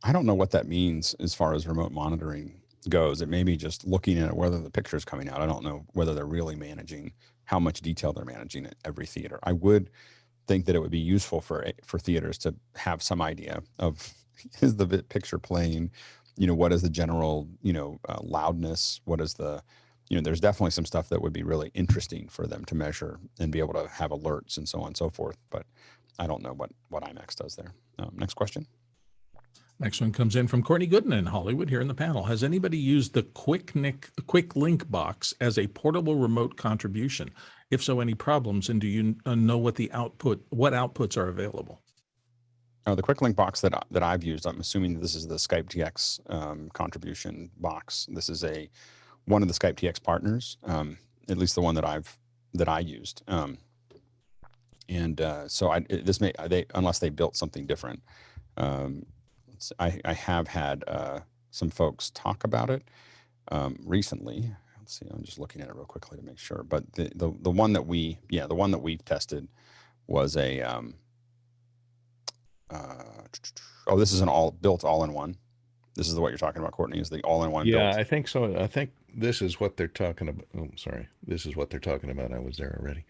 I don't know what that means as far as remote monitoring goes. It may be just looking at whether the picture is coming out. I don't know whether they're really managing, how much detail they're managing at every theater. I would think that it would be useful for theaters to have some idea of, is the picture playing, what is the general, loudness, what is the, there's definitely some stuff that would be really interesting for them to measure and be able to have alerts and so on and so forth. But I don't know what IMAX does there. Next question. Next one comes in from Courtney Gooden in Hollywood here in the panel. Has anybody used the Quicklink Box as a portable remote contribution? If so, any problems? And do you know what outputs are available? Oh, the Quicklink Box that I've used, I'm assuming this is the Skype TX contribution box. This is one of the Skype TX partners, at least the one that I used. So unless they built something different. I have had some folks talk about it recently. Let's see, I'm just looking at it real quickly to make sure. But the one that we tested was a this is an all-in-one. This is what you're talking about, Courtney, is the all-in-one. Yeah, I think so. I think this is what they're talking about. Oh, sorry. This is what they're talking about. I was there already.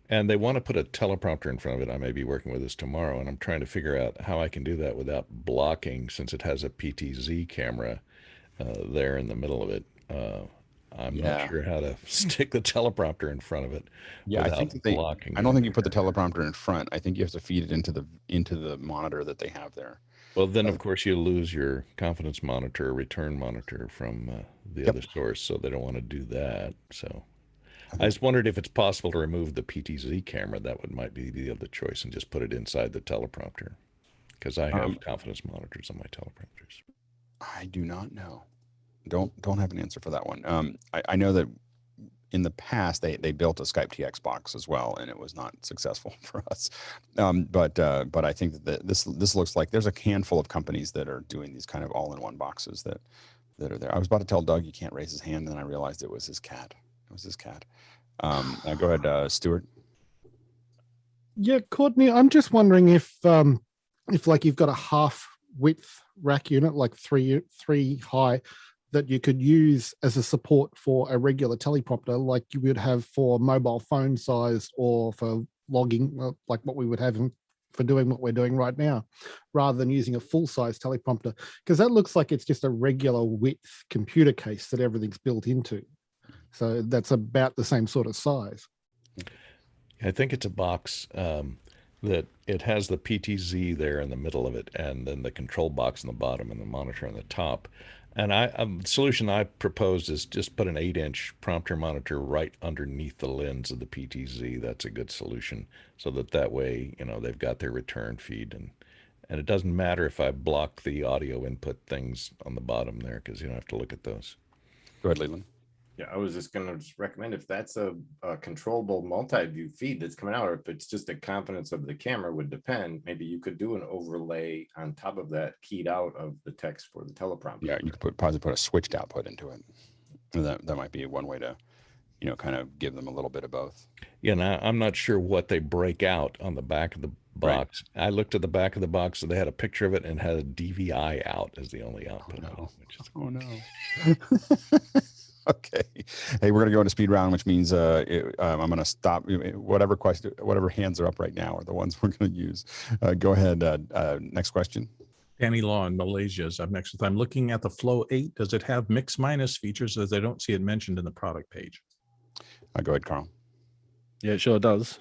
And they want to put a teleprompter in front of it. I may be working with this tomorrow, and I'm trying to figure out how I can do that without blocking, since it has a PTZ camera there in the middle of it. I'm not sure how to stick the teleprompter in front of it. Yeah, I think blocking. I don't think you put the teleprompter in front. I think you have to feed it into the monitor that they have there. Well, then of course you lose your confidence monitor, return monitor from the other source, so they don't want to do that. So I just wondered if it's possible to remove the PTZ camera. That might be the other choice, and just put it inside the teleprompter, because I have confidence monitors on my teleprompters. I do not know. Don't have an answer for that one. I know that in the past they built a Skype TX box as well, and it was not successful for us. But I think that this looks like there's a handful of companies that are doing these kind of all-in-one boxes that are there. I was about to tell Doug he can't raise his hand, and then I realized it was his cat. It was his cat. Go ahead, Stuart. Yeah, Courtney, I'm just wondering if like you've got a half width rack unit, like three high, that you could use as a support for a regular teleprompter, like you would have for mobile phone size or for logging, like what we would have for doing what we're doing right now, rather than using a full-size teleprompter, because that looks like it's just a regular width computer case that everything's built into. So that's about the same sort of size. I think it's a box that it has the PTZ there in the middle of it, and then the control box in the bottom and the monitor on the top. And the solution I proposed is just put an 8-inch prompter monitor right underneath the lens of the PTZ. That's a good solution, so that way, they've got their return feed, and it doesn't matter if I block the audio input things on the bottom there, because you don't have to look at those. Go ahead, Leland. Yeah, I was just going to recommend, if that's a controllable multi-view feed that's coming out, or if it's just a confidence of the camera, would depend. Maybe you could do an overlay on top of that keyed out of the text for the teleprompter. Yeah, you could probably put a switched output into it. That might be one way to, kind of give them a little bit of both. Yeah, now I'm not sure what they break out on the back of the box. Right. I looked at the back of the box, and they had a picture of it and had a DVI out as the only output. Oh no! Okay. Hey, we're going to go into speed round, which means I'm going to stop. Whatever hands are up right now are the ones we're going to use. Go ahead. Next question. Danny Law in Malaysia is up next with, I'm looking at the Flow 8. Does it have mix minus features, as I don't see it mentioned in the product page? Go ahead, Karl. Yeah, it sure does.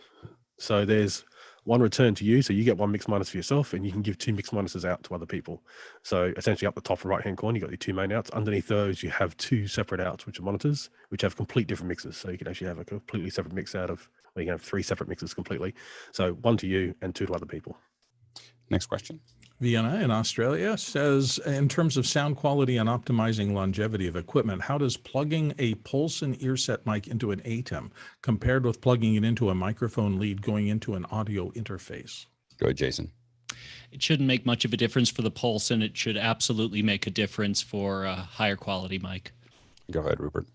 So there's one return to you. So you get one mix minus for yourself, and you can give 2 mix minuses out to other people. So essentially up the top right-hand corner, you've got your 2 main outs. Underneath those, you have 2 separate outs, which are monitors, which have complete different mixes. So you can actually have a completely separate mix out of, well, you can have 3 separate mixes completely. So 1 to you and 2 to other people. Next question. Vienna in Australia says, in terms of sound quality and optimizing longevity of equipment, how does plugging a Polsen earset mic into an ATEM compared with plugging it into a microphone lead going into an audio interface? Go ahead, Jason. It shouldn't make much of a difference for the Polsen. It should absolutely make a difference for a higher quality mic. Go ahead, Rupert.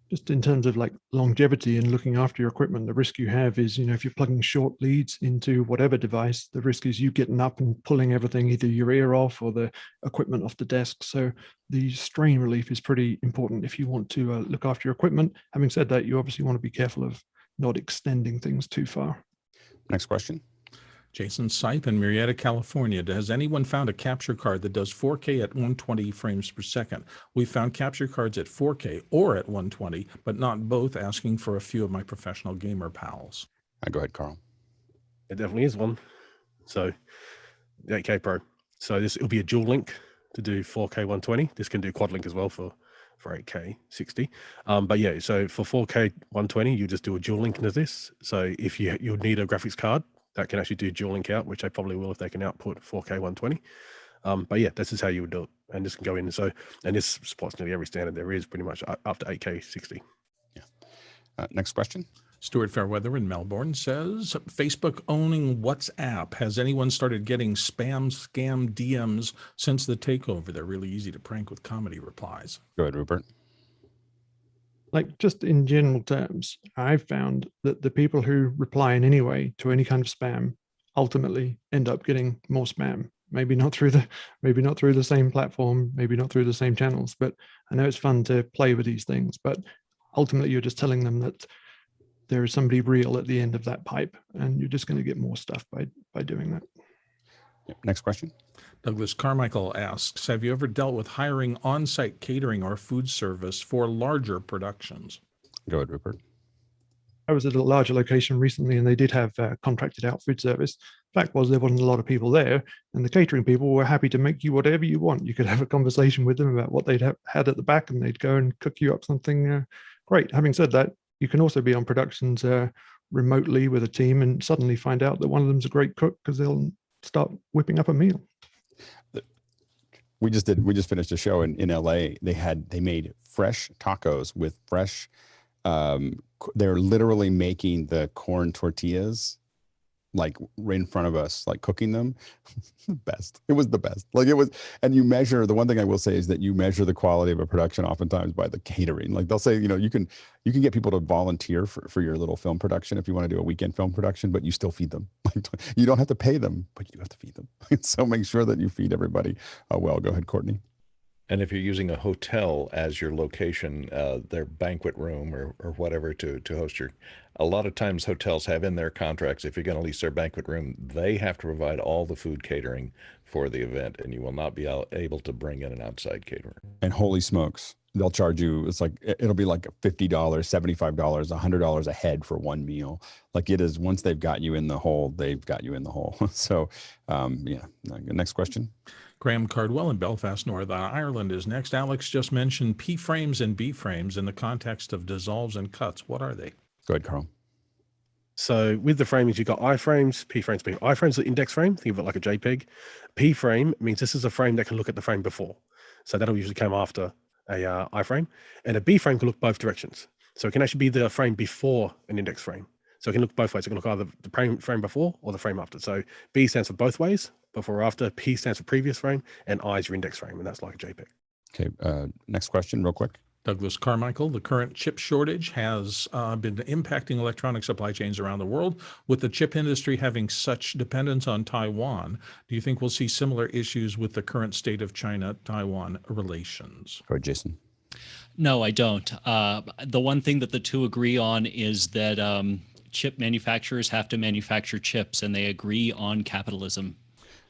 Just in terms of like longevity and looking after your equipment, the risk you have is, if you're plugging short leads into whatever device, the risk is you getting up and pulling everything, either your ear off or the equipment off the desk. So the strain relief is pretty important if you want to look after your equipment. Having said that, you obviously want to be careful of not extending things too far. Next question. Jason Sipe in Murrieta, California. Has anyone found a capture card that does 4K at 120 frames per second? We found capture cards at 4K or at 120, but not both, asking for a few of my professional gamer pals. Go ahead, Karl. It definitely is one. So the 8K Pro. So it'll be a dual link to do 4K 120. This can do quad link as well for 8K 60. But yeah, so for 4K 120, you just do a dual link into this. So if you'll need a graphics card that can actually do dual link out, which they probably will if they can output 4K 120. But yeah, this is how you would do it. And this can go in. So, and this supports nearly every standard there is, pretty much up to 8K 60. Yeah. Next question. Stuart Fairweather in Melbourne says, Facebook owning WhatsApp. Has anyone started getting spam, scam DMs since the takeover? They're really easy to prank with comedy replies. Go ahead, Rupert. Like just in general terms, I've found that the people who reply in any way to any kind of spam ultimately end up getting more spam. Maybe not through the same platform, maybe not through the same channels, but I know it's fun to play with these things, but ultimately you're just telling them that there is somebody real at the end of that pipe, and you're just going to get more stuff by doing that. Yep. Next question. Douglas Carmichael asks, have you ever dealt with hiring on-site catering or food service for larger productions? Go ahead, Rupert. I was at a larger location recently, and they did have contracted out food service. Fact was, there wasn't a lot of people there, and the catering people were happy to make you whatever you want. You could have a conversation with them about what they'd had at the back, and they'd go and cook you up something great. Having said that, you can also be on productions remotely with a team and suddenly find out that one of them's a great cook because they'll start whipping up a meal. We just finished a show in LA. They made fresh tacos with fresh. They're literally making the corn tortillas like right in front of us, like cooking them. The best. It was the best. Like it was, and you measure, the one thing I will say is that you measure the quality of a production oftentimes by the catering. Like they'll say, you can get people to volunteer for your little film production if you want to do a weekend film production, but you still feed them. You don't have to pay them, but you have to feed them. So make sure that you feed everybody well. Go ahead, Courtney. And if you're using a hotel as your location, their banquet room or whatever to host a lot of times hotels have in their contracts, if you're going to lease their banquet room, they have to provide all the food catering for the event, and you will not be able to bring in an outside caterer. And holy smokes, they'll charge you, it'll be like $50, $75, $100 a head for one meal. Like it is, once they've got you in the hole, they've got you in the hole. So yeah, next question. Graham Cardwell in Belfast, Northern Ireland is next. Alex just mentioned P frames and B frames in the context of dissolves and cuts. What are they? Go ahead, Karl. So with the framings, you've got iframes, P frames, B. Iframes are the index frame. Think of it like a JPEG. P frame means this is a frame that can look at the frame before. So that'll usually come after a iframe. And a B frame can look both directions. So it can actually be the frame before an index frame. So it can look both ways. It can look either the frame before or the frame after. So B stands for both ways, before or after. P stands for previous frame, and I is your index frame, and that's like a JPEG. Okay, next question real quick. Douglas Carmichael, the current chip shortage has been impacting electronic supply chains around the world. With the chip industry having such dependence on Taiwan, do you think we'll see similar issues with the current state of China-Taiwan relations? Go ahead, Jason. No, I don't. The one thing that the two agree on is that chip manufacturers have to manufacture chips, and they agree on capitalism.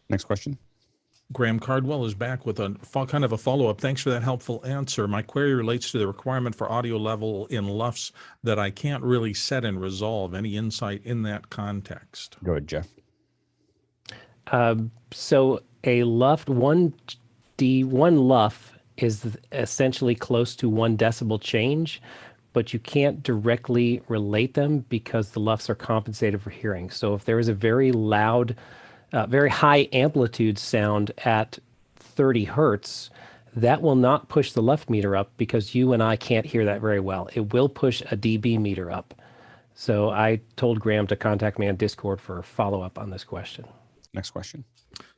Next question. Graham Cardwell is back with a kind of a follow-up. Thanks for that helpful answer. My query relates to the requirement for audio level in LUFTS that I can't really set and resolve. Any insight in that context? Go ahead, Jeff. So a LUFT, one LUF is essentially close to 1 decibel change, but you can't directly relate them because the LUFTs are compensated for hearing. So if there is a very loud, very high amplitude sound at 30 hertz, that will not push the LUFT meter up because you and I can't hear that very well. It will push a dB meter up. So I told Graham to contact me on Discord for a follow-up on this question. Next question.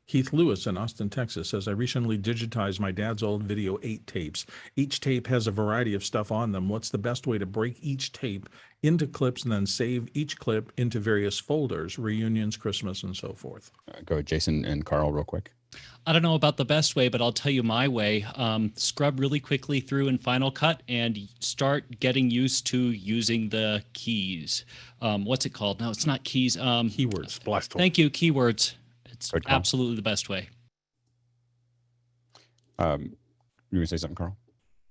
Keith Lewis in Austin, Texas says, I recently digitized my dad's old video 8 tapes. Each tape has a variety of stuff on them. What's the best way to break each tape into clips and then save each clip into various folders, reunions, Christmas, and so forth? Go ahead, Jason and Karl, real quick. I don't know about the best way, but I'll tell you my way. Scrub really quickly through in Final Cut and start getting used to using the keys. What's it called? No, it's not keys. Keywords. Splice tool. Thank you. Keywords. It's Good, Karl. absolutely the best way. You want to say something, Karl?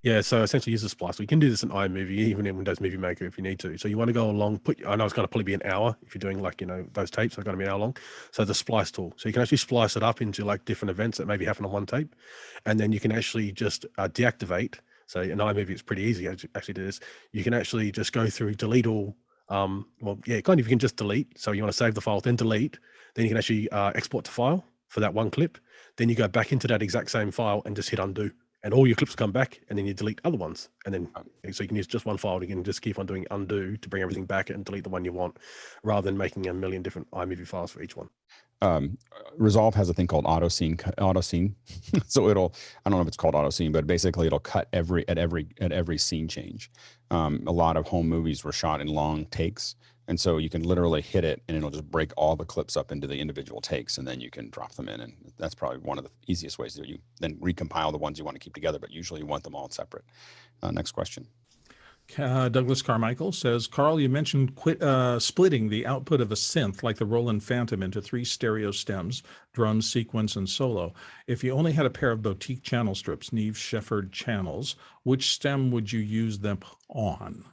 Yeah, so essentially use a splice. You can do this in iMovie, even in Windows Movie Maker if you need to. So you want to go along, I know it's going to probably be an hour if you're doing like, those tapes are going to be an hour long. So the splice tool. So you can actually splice it up into like different events that maybe happen on one tape. And then you can actually just deactivate. So in iMovie, it's pretty easy to actually do this. You can actually just go through, delete all, you can just delete. So you want to save the file, then delete. Then you can actually export to file for that one clip. Then you go back into that exact same file and just hit undo. And all your clips come back, and then you delete other ones. And then, so you can use just one file. You can just keep on doing undo to bring everything back and delete the one you want, rather than making a million different iMovie files for each one. Resolve has a thing called auto scene. So I don't know if it's called auto scene, but basically it'll cut at every scene change. A lot of home movies were shot in long takes. And so you can literally hit it and it'll just break all the clips up into the individual takes, and then you can drop them in. And that's probably one of the easiest ways to do it. You then recompile the ones you want to keep together, but usually you want them all separate. Next question. Douglas Carmichael says, Karl, you mentioned splitting the output of a synth like the Roland Phantom into 3 stereo stems, drums, sequence, and solo. If you only had a pair of boutique channel strips, Neve Shefford channels, which stem would you use them on?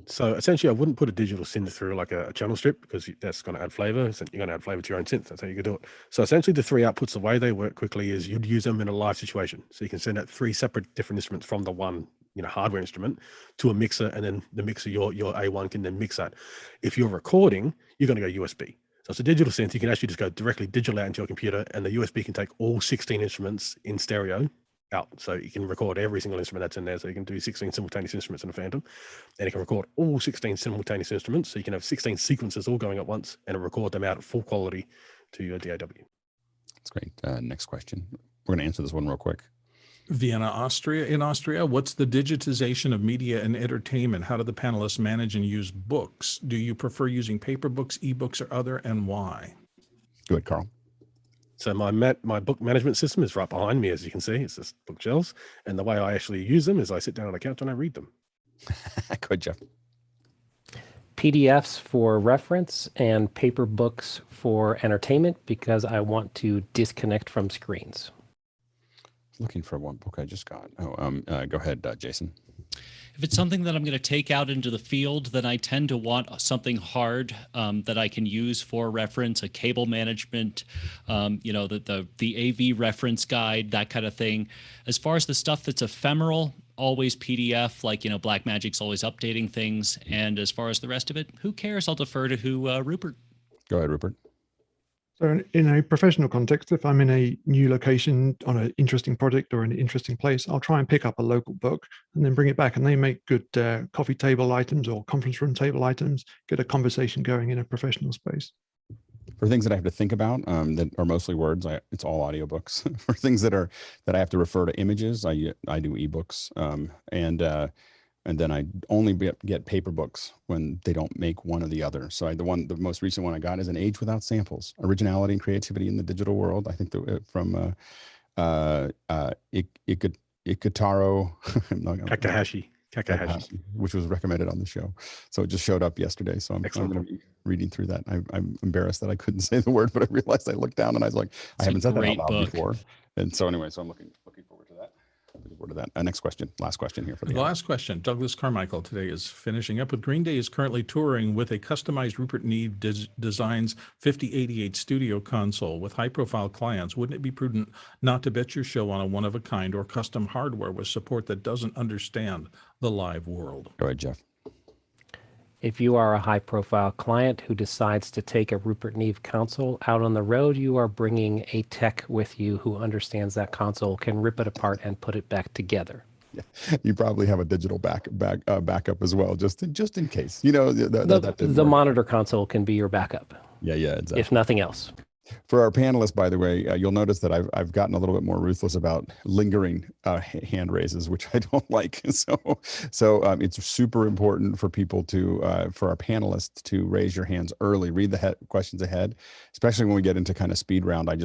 So essentially, I wouldn't put a digital synth through like a channel strip because that's going to add flavor. So you're going to add flavor to your own synth. That's how you could do it. So essentially, the 3 outputs, the way they work quickly is you'd use them in a live situation. So you can send out 3 separate different instruments from the one hardware instrument to a mixer, and then the mixer, your A1 can then mix that. If you're recording, you're going to go USB. So it's a digital synth. You can actually just go directly digital out into your computer, and the USB can take all 16 instruments in stereo out. So you can record every single instrument that's in there. So you can do 16 simultaneous instruments in a Phantom, and you can record all 16 simultaneous instruments. So you can have 16 sequences all going at once and record them out at full quality to your DAW. That's great. Next question. We're going to answer this one real quick. Vienna, Austria. In Austria, what's the digitization of media and entertainment? How do the panelists manage and use books? Do you prefer using paper books, ebooks, or other, and why? Go ahead, Karl. So my book management system is right behind me, as you can see. It's just bookshelves. And the way I actually use them is I sit down on the couch and I read them. Go ahead, Jeff. PDFs for reference and paper books for entertainment because I want to disconnect from screens. looking for one book I just got. Go ahead, Jason. If it's something that I'm going to take out into the field, then I tend to want something hard that I can use for reference, a cable management, the AV reference guide, that kind of thing. As far as the stuff that's ephemeral, always PDF, like, Blackmagic's always updating things. And as far as the rest of it, who cares? I'll defer to Rupert. Go ahead, Rupert. So in a professional context, if I'm in a new location on an interesting project or an interesting place, I'll try and pick up a local book and then bring it back. And they make good coffee table items or conference room table items, get a conversation going in a professional space. For things that I have to think about that are mostly words, it's all audiobooks. For things that I have to refer to images, I do ebooks. And then I only get paper books when they don't make one or the other. So the most recent one I got is An Age Without Samples: Originality and Creativity in the Digital World. I think from Ikutaro Takahashi, which was recommended on the show. So it just showed up yesterday. So I'm going to be reading through that. I'm embarrassed that I couldn't say the word, but I realized I looked down and I was like, I haven't said that out loud before. And so anyway, so I'm looking forward to that. Looking forward to that. Next question, last question here for the last question. Douglas Carmichael today is finishing up with Green Day is currently touring with a customized Rupert Neve Designs 5088 studio console with high-profile clients. Wouldn't it be prudent not to bet your show on a one-of-a-kind or custom hardware with support that doesn't understand the live world? Go ahead, Jeff. If you are a high-profile client who decides to take a Rupert Neve console out on the road, you are bringing a tech with you who understands that console, can rip it apart and put it back together. Yeah. You probably have a digital backup as well, just in case. You know, the monitor console can be your backup. Yeah, exactly. If nothing else. For our panelists, by the way, you'll notice that I've gotten a little bit more ruthless about lingering hand raises, which I don't like. So it's super important for people for our panelists to raise your hands early, read the questions ahead, especially when we get into kind of speed round. I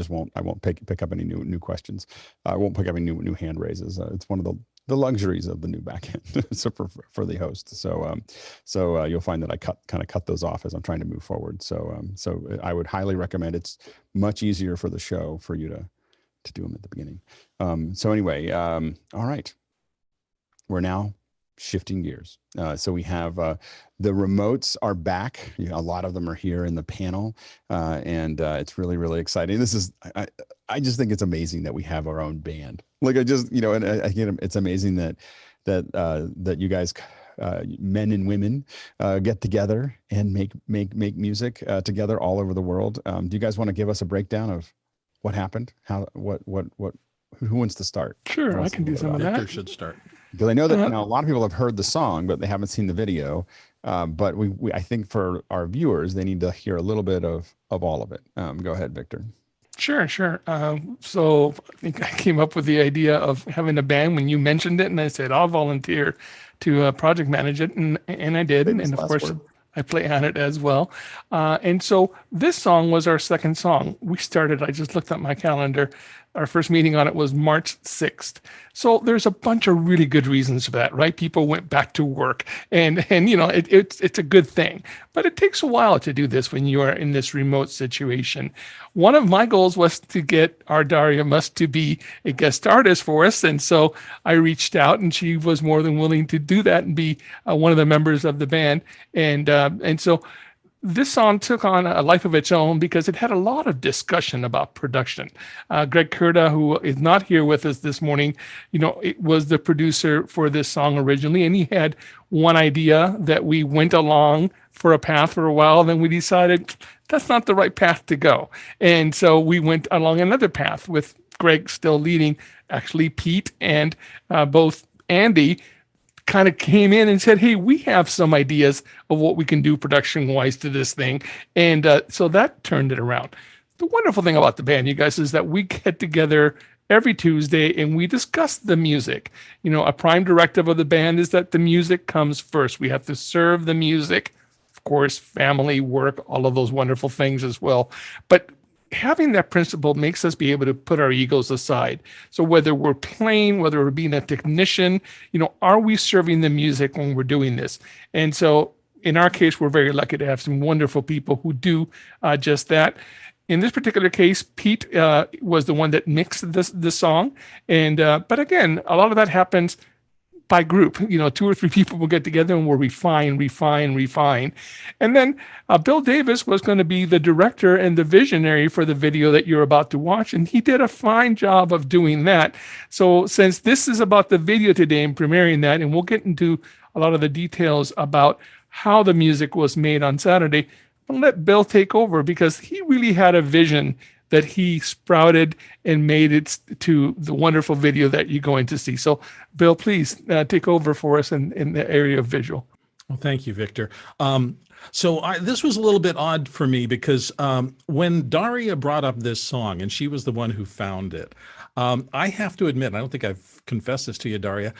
won't pick up any new questions. I won't pick up any new hand raises. It's one of the luxuries of the new backend so for the host. So you'll find that I cut those off as I'm trying to move forward. So I would highly recommend. It's much easier for the show for you to do them at the beginning. So anyway, all right, we're now shifting gears. So we have the remotes are back. A lot of them are here in the panel, and it's really, really exciting. This is I just think it's amazing that we have our own band. Like and again, it's amazing that you guys, men and women, get together and make music together all over the world. Do you guys want to give us a breakdown of what happened? Who wants to start? Sure, I can do some of that. Victor should start. Because I know that a lot of people have heard the song, but they haven't seen the video. But I think for our viewers, they need to hear a little bit of all of it. Go ahead, Victor. Sure. So I think I came up with the idea of having a band when you mentioned it, and I said I'll volunteer to project manage it, and I did, and of course I play on it as well. And so this song was our second song. We started. I just looked at my calendar. Our first meeting on it was March 6th. So there's a bunch of really good reasons for that, right? People went back to work, and it's a good thing. But it takes a while to do this when you are in this remote situation. One of my goals was to get our Daria Must to be a guest artist for us, and so I reached out, and she was more than willing to do that and be one of the members of the band. And so this song took on a life of its own because it had a lot of discussion about production. Greg Kurta, who is not here with us this morning, it was the producer for this song originally, and he had one idea that we went along for a path for a while. Then we decided that's not the right path to go. And so we went along another path with Greg still leading. Actually, Pete and both Andy kind of came in and said, hey, we have some ideas of what we can do production-wise to this thing. And so that turned it around. The wonderful thing about the band, you guys, is that we get together every Tuesday and we discuss the music. A prime directive of the band is that the music comes first. We have to serve the music, of course, family, work, all of those wonderful things as well. But having that principle makes us be able to put our egos aside. So whether we're playing, whether we're being a technician, are we serving the music when we're doing this? And so in our case, we're very lucky to have some wonderful people who do just that. In this particular case, Pete was the one that mixed this song. And but again, a lot of that happens by group. 2 or 3 people will get together and we'll refine. And then Bill Davis was going to be the director and the visionary for the video that you're about to watch. And he did a fine job of doing that. So since this is about the video today and premiering that, and we'll get into a lot of the details about how the music was made on Saturday, I'll let Bill take over because he really had a vision that he sprouted and made it to the wonderful video that you're going to see. So, Bill, please take over for us in the area of visual. Well, thank you, Victor. So this was a little bit odd for me because when Daria brought up this song, and she was the one who found it, I have to admit, I don't think I've confessed this to you, Daria,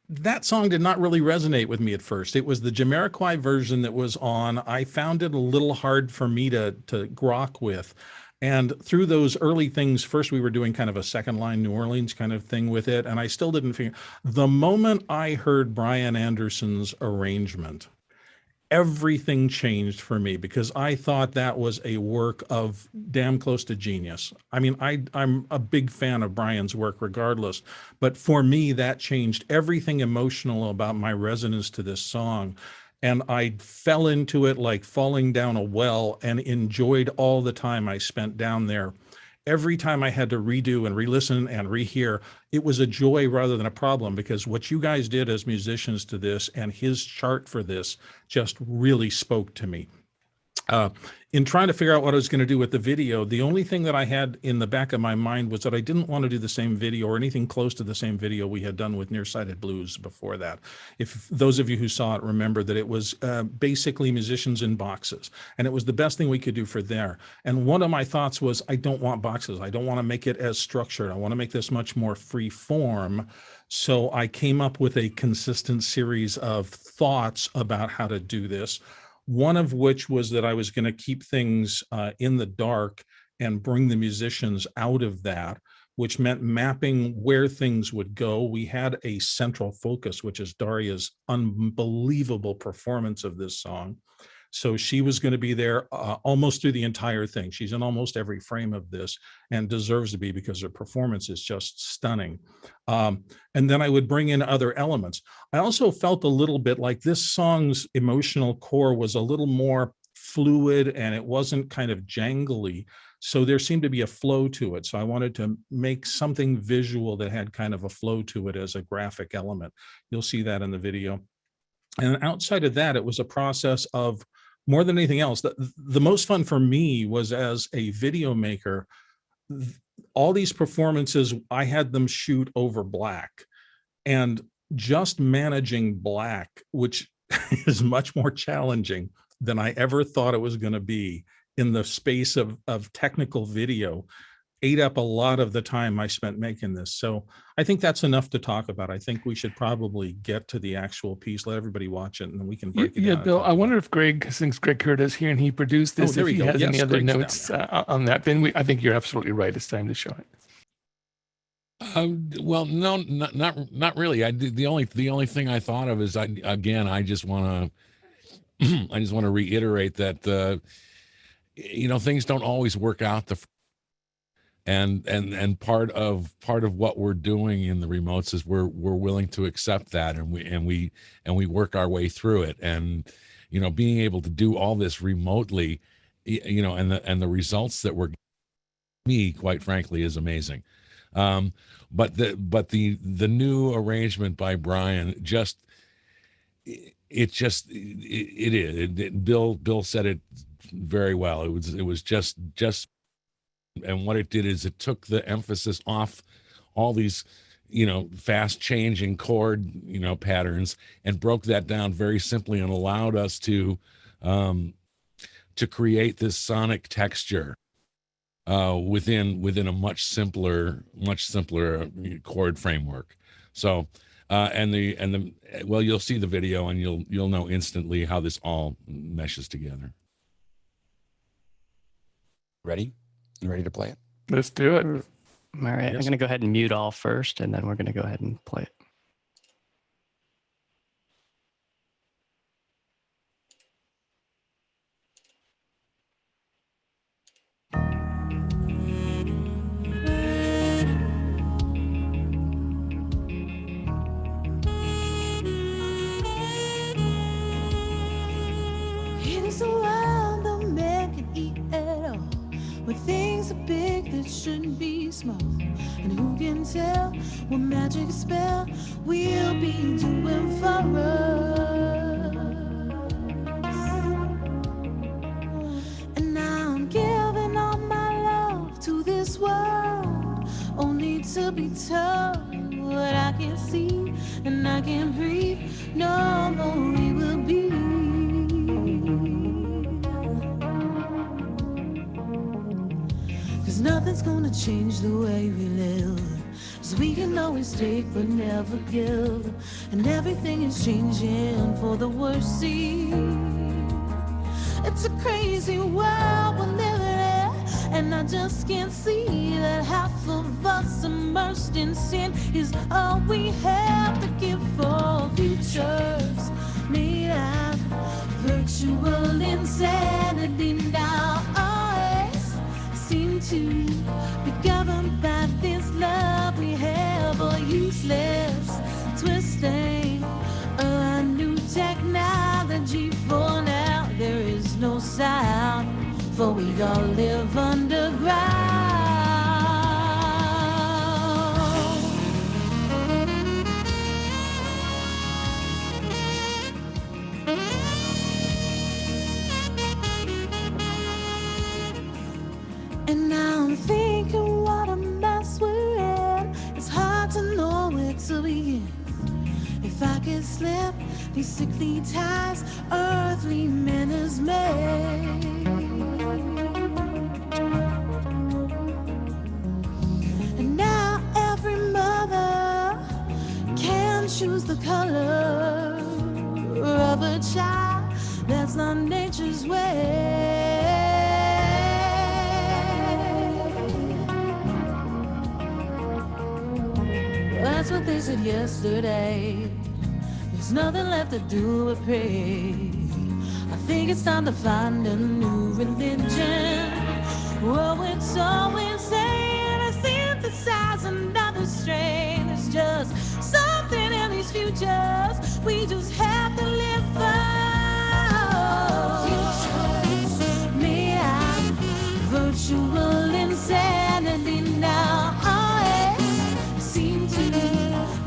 that song did not really resonate with me at first. It was the Jamiroquai version that was on. I found it a little hard for me to grok with. And through those early things, first we were doing kind of a second line New Orleans kind of thing with it. And I still didn't figure, the moment I heard Brian Anderson's arrangement, everything changed for me, because I thought that was a work of damn close to genius. I mean, I'm a big fan of Brian's work regardless, but for me, that changed everything emotional about my resonance to this song. And I fell into it like falling down a well and enjoyed all the time I spent down there. Every time I had to redo and re-listen and rehear, it was a joy rather than a problem, because what you guys did as musicians to this and his chart for this just really spoke to me. In trying to figure out what I was going to do with the video, the only thing that I had in the back of my mind was that I didn't want to do the same video or anything close to the same video we had done with Nearsighted Blues before that. If those of you who saw it remember that it was basically musicians in boxes, and it was the best thing we could do for there. And one of my thoughts was, I don't want boxes. I don't want to make it as structured. I want to make this much more free form. So I came up with a consistent series of thoughts about how to do this. One of which was that I was going to keep things in the dark and bring the musicians out of that, which meant mapping where things would go. We had a central focus, which is Daria's unbelievable performance of this song. So she was going to be there almost through the entire thing. She's in almost every frame of this and deserves to be, because her performance is just stunning. And then I would bring in other elements. I also felt a little bit like this song's emotional core was a little more fluid and it wasn't kind of jangly. So there seemed to be a flow to it. So I wanted to make something visual that had kind of a flow to it as a graphic element. You'll see that in the video. And outside of that, it was a process of, more than anything else, the most fun for me was, as a video maker, all these performances, I had them shoot over black, and just managing black, which is much more challenging than I ever thought it was going to be in the space of technical video, ate up a lot of the time I spent making this. So I think that's enough to talk about. I think we should probably get to the actual piece, let everybody watch it, and then we can break it down. Yeah, Bill, I wonder if Greg, since Greg heard us here and he produced this, if he has any other notes on that. Then I think you're absolutely right. It's time to show it. Well, no, not really. The only thing I thought of is, I just want to reiterate that things don't always work out and part of what we're doing in the remotes is we're willing to accept that, and we work our way through it. And being able to do all this remotely, and the results that we're, me, quite frankly, is amazing. But the new arrangement by Brian Bill said it very well. It was just. And what it did is it took the emphasis off all these, fast changing chord, patterns, and broke that down very simply, and allowed us to create this sonic texture within a much simpler chord framework. So, well, you'll see the video and you'll know instantly how this all meshes together. Ready? You ready to play it? Let's do it. All right. Yes. I'm going to go ahead and mute all first, and then we're going to go ahead and play it. It's a world that man can eat at all, where things are big that shouldn't be small. And who can tell what magic spell we'll be doing for us. And now I'm giving all my love to this world, only to be told what I can see and I can breathe. No more we will be. Nothing's gonna change the way we live, 'cause we can always take but never give, and everything is changing for the worse. See, it's a crazy world we're living in, And I just can't see that half of us immersed in sin is all we have to give for futures made out of virtual insanity. Now ours seem to be governed by this love we have, or useless twisting a new technology. For now there is no sound, for we all live underground. And now I'm thinking what a mess we're in. It's hard to know where to begin. If I could slip these sickly ties earthly men has made, and now every mother can choose the color of a child. That's not nature's way. That's what they said yesterday. There's nothing left to do but pray. I think it's time to find a new religion. Oh, it's so insane to synthesize another strain. There's just something in these futures we just have to live for. Futures made out of virtual insanity. Now ours seem to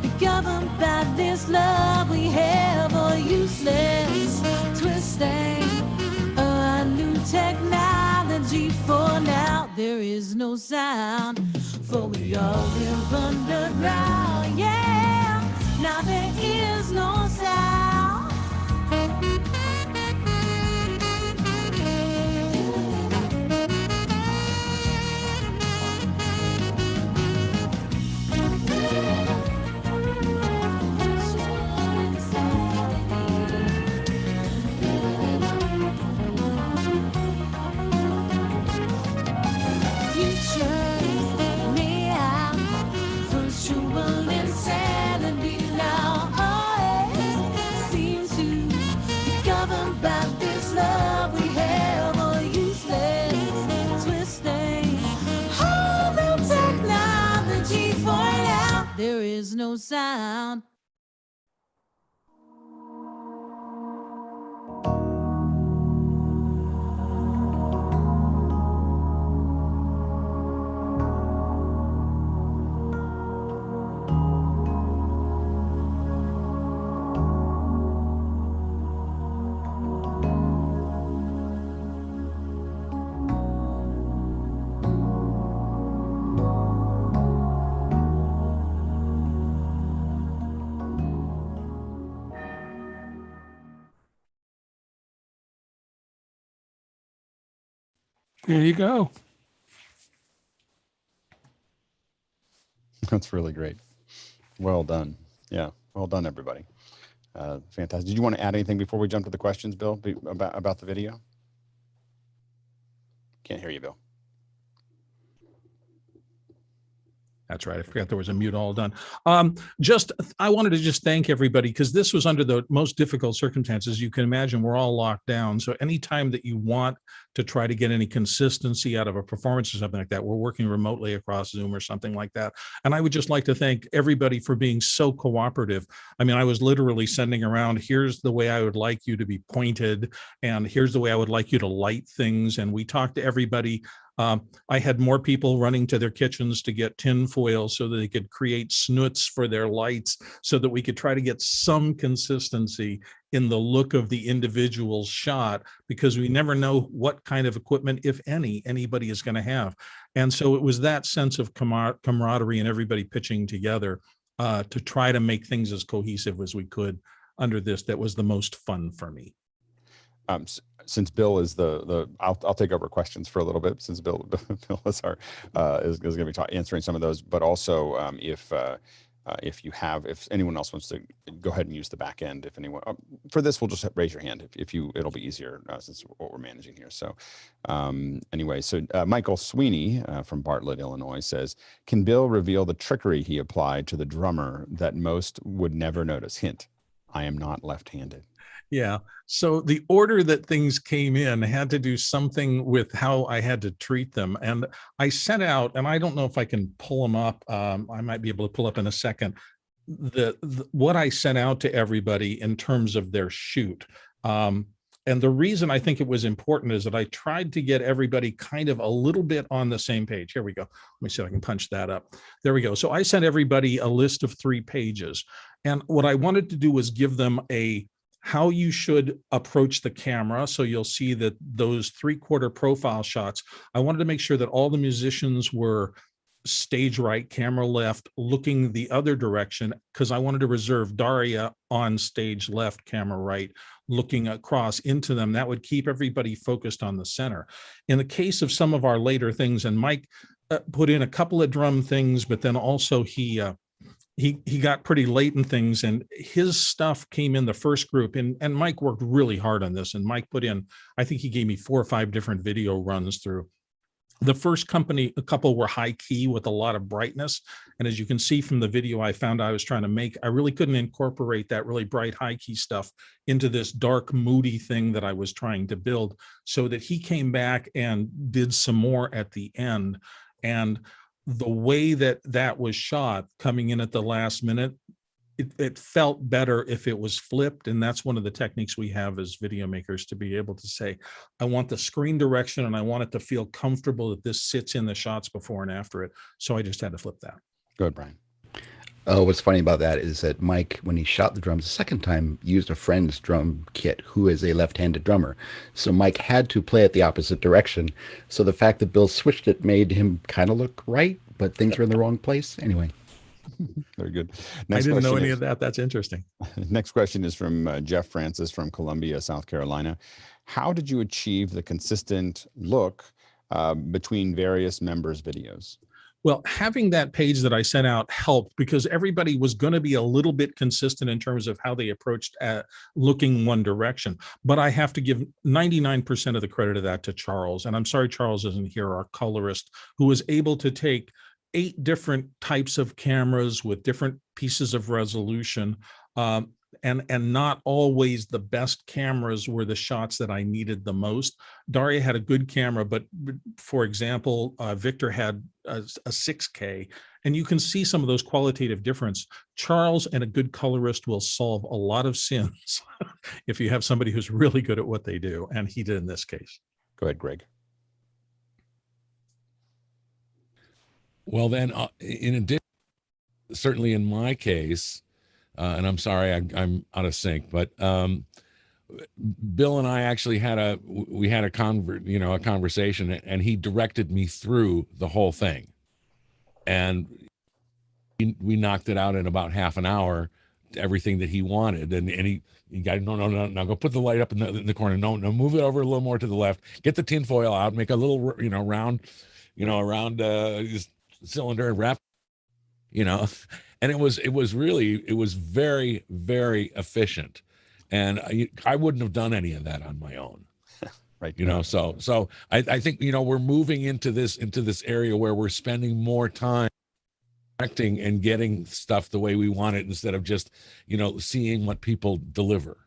be governed by this love we have, or useless twisting a new technology. For now there is no sound, for we all live underground. Yeah, now there is no sound. There is no sound. There you go. That's really great. Well done. Yeah, well done, everybody. Fantastic. Did you want to add anything before we jump to the questions, Bill, about the video? Can't hear you, Bill. That's right. I forgot there was a mute all done. I wanted to just thank everybody, because this was under the most difficult circumstances. You can imagine we're all locked down. So anytime that you want to try to get any consistency out of a performance or something like that, we're working remotely across Zoom or something like that. And I would just like to thank everybody for being so cooperative. I mean, I was literally sending around, here's the way I would like you to be pointed, and here's the way I would like you to light things. And we talked to everybody. I had more people running to their kitchens to get tin foil so that they could create snoots for their lights, so that we could try to get some consistency in the look of the individual shot, because we never know what kind of equipment, if any, anybody is going to have. And so it was that sense of camaraderie and everybody pitching together to try to make things as cohesive as we could under this. That was the most fun for me. Since Bill is I'll take over questions for a little bit, since Bill is going to be answering some of those. But also, if if anyone else wants to go ahead and use the back end, if anyone for this, we'll just raise your hand if you, it'll be easier since what we're managing here. So anyway, so Michael Sweeney from Bartlett, Illinois says, can Bill reveal the trickery he applied to the drummer that most would never notice? Hint, I am not left-handed. Yeah. So the order that things came in had to do something with how I had to treat them. And I sent out, and I don't know if I can pull them up. I might be able to pull up in a second, what I sent out to everybody in terms of their shoot. And the reason I think it was important is that I tried to get everybody kind of a little bit on the same page. Here we go. Let me see if I can punch that up. There we go. So I sent everybody a list of 3 pages. And what I wanted to do was give them how you should approach the camera. So you'll see that those 3/4 profile shots, I wanted to make sure that all the musicians were stage right, camera left, looking the other direction, because I wanted to reserve Daria on stage left, camera right, looking across into them. That would keep everybody focused on the center. In the case of some of our later things, and Mike put in a couple of drum things, but then also he got pretty late in things, and his stuff came in the first group, and Mike worked really hard on this, and Mike put in, I think he gave me 4 or 5 different video runs through. The first a couple were high key with a lot of brightness. And as you can see from the video I found I was trying to make, I really couldn't incorporate that really bright high key stuff into this dark, moody thing that I was trying to build, so that he came back and did some more at the end. And the way that was shot coming in at the last minute, it felt better if it was flipped. And that's one of the techniques we have as video makers, to be able to say, I want the screen direction and I want it to feel comfortable that this sits in the shots before and after it. So I just had to flip that. Go ahead, Brian. Oh, what's funny about that is that Mike, when he shot the drums the second time, used a friend's drum kit who is a left-handed drummer. So Mike had to play it the opposite direction. So the fact that Bill switched it made him kind of look right, but things were in the wrong place. Anyway. Very good. I didn't know any of that. That's interesting. Next question is from Jeff Francis from Columbia, South Carolina. How did you achieve the consistent look between various members' videos? Well, having that page that I sent out helped, because everybody was going to be a little bit consistent in terms of how they approached looking one direction. But I have to give 99% of the credit of that to Charles. And I'm sorry Charles isn't here, our colorist, who was able to take 8 different types of cameras with different pieces of resolution. And not always the best cameras were the shots that I needed the most. Daria had a good camera, but for example, Victor had a 6K, and you can see some of those qualitative difference. Charles and a good colorist will solve a lot of sins if you have somebody who's really good at what they do, and he did in this case. Go ahead, Greg. Well, then, in addition, certainly in my case, and I'm sorry I'm out of sync, but Bill and I actually had a conversation, and he directed me through the whole thing, and we knocked it out in about half an hour, everything that he wanted, and he got no, go put the light up in the corner, no, move it over a little more to the left, get the tin foil out, make a little round, around cylinder and wrap, and it was very, very efficient, and I wouldn't have done any of that on my own. Right. So I think, we're moving into this area where we're spending more time acting and getting stuff the way we want it, instead of just, seeing what people deliver.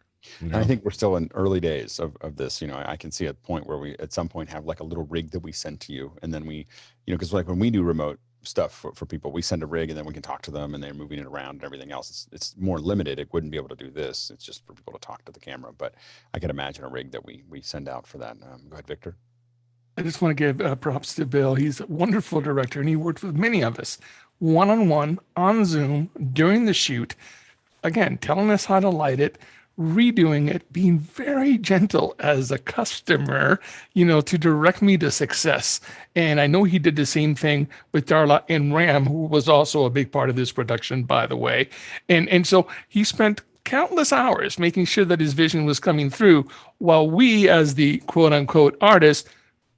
I think we're still in early days of this. I can see a point where we at some point have like a little rig that we send to you, and then we, because like when we do remote stuff for people, we send a rig and then we can talk to them, and they're moving it around and everything else. It's more limited. It wouldn't be able to do this. It's just for people to talk to the camera. But I can imagine a rig that we send out for that. Go ahead, Victor. I just want to give props to Bill. He's a wonderful director, and he worked with many of us one-on-one on Zoom during the shoot. Again, telling us how to light it, redoing it, being very gentle as a customer, to direct me to success. And I know he did the same thing with Darla and Ram, who was also a big part of this production, by the way. And so he spent countless hours making sure that his vision was coming through, while we, as the quote unquote artists,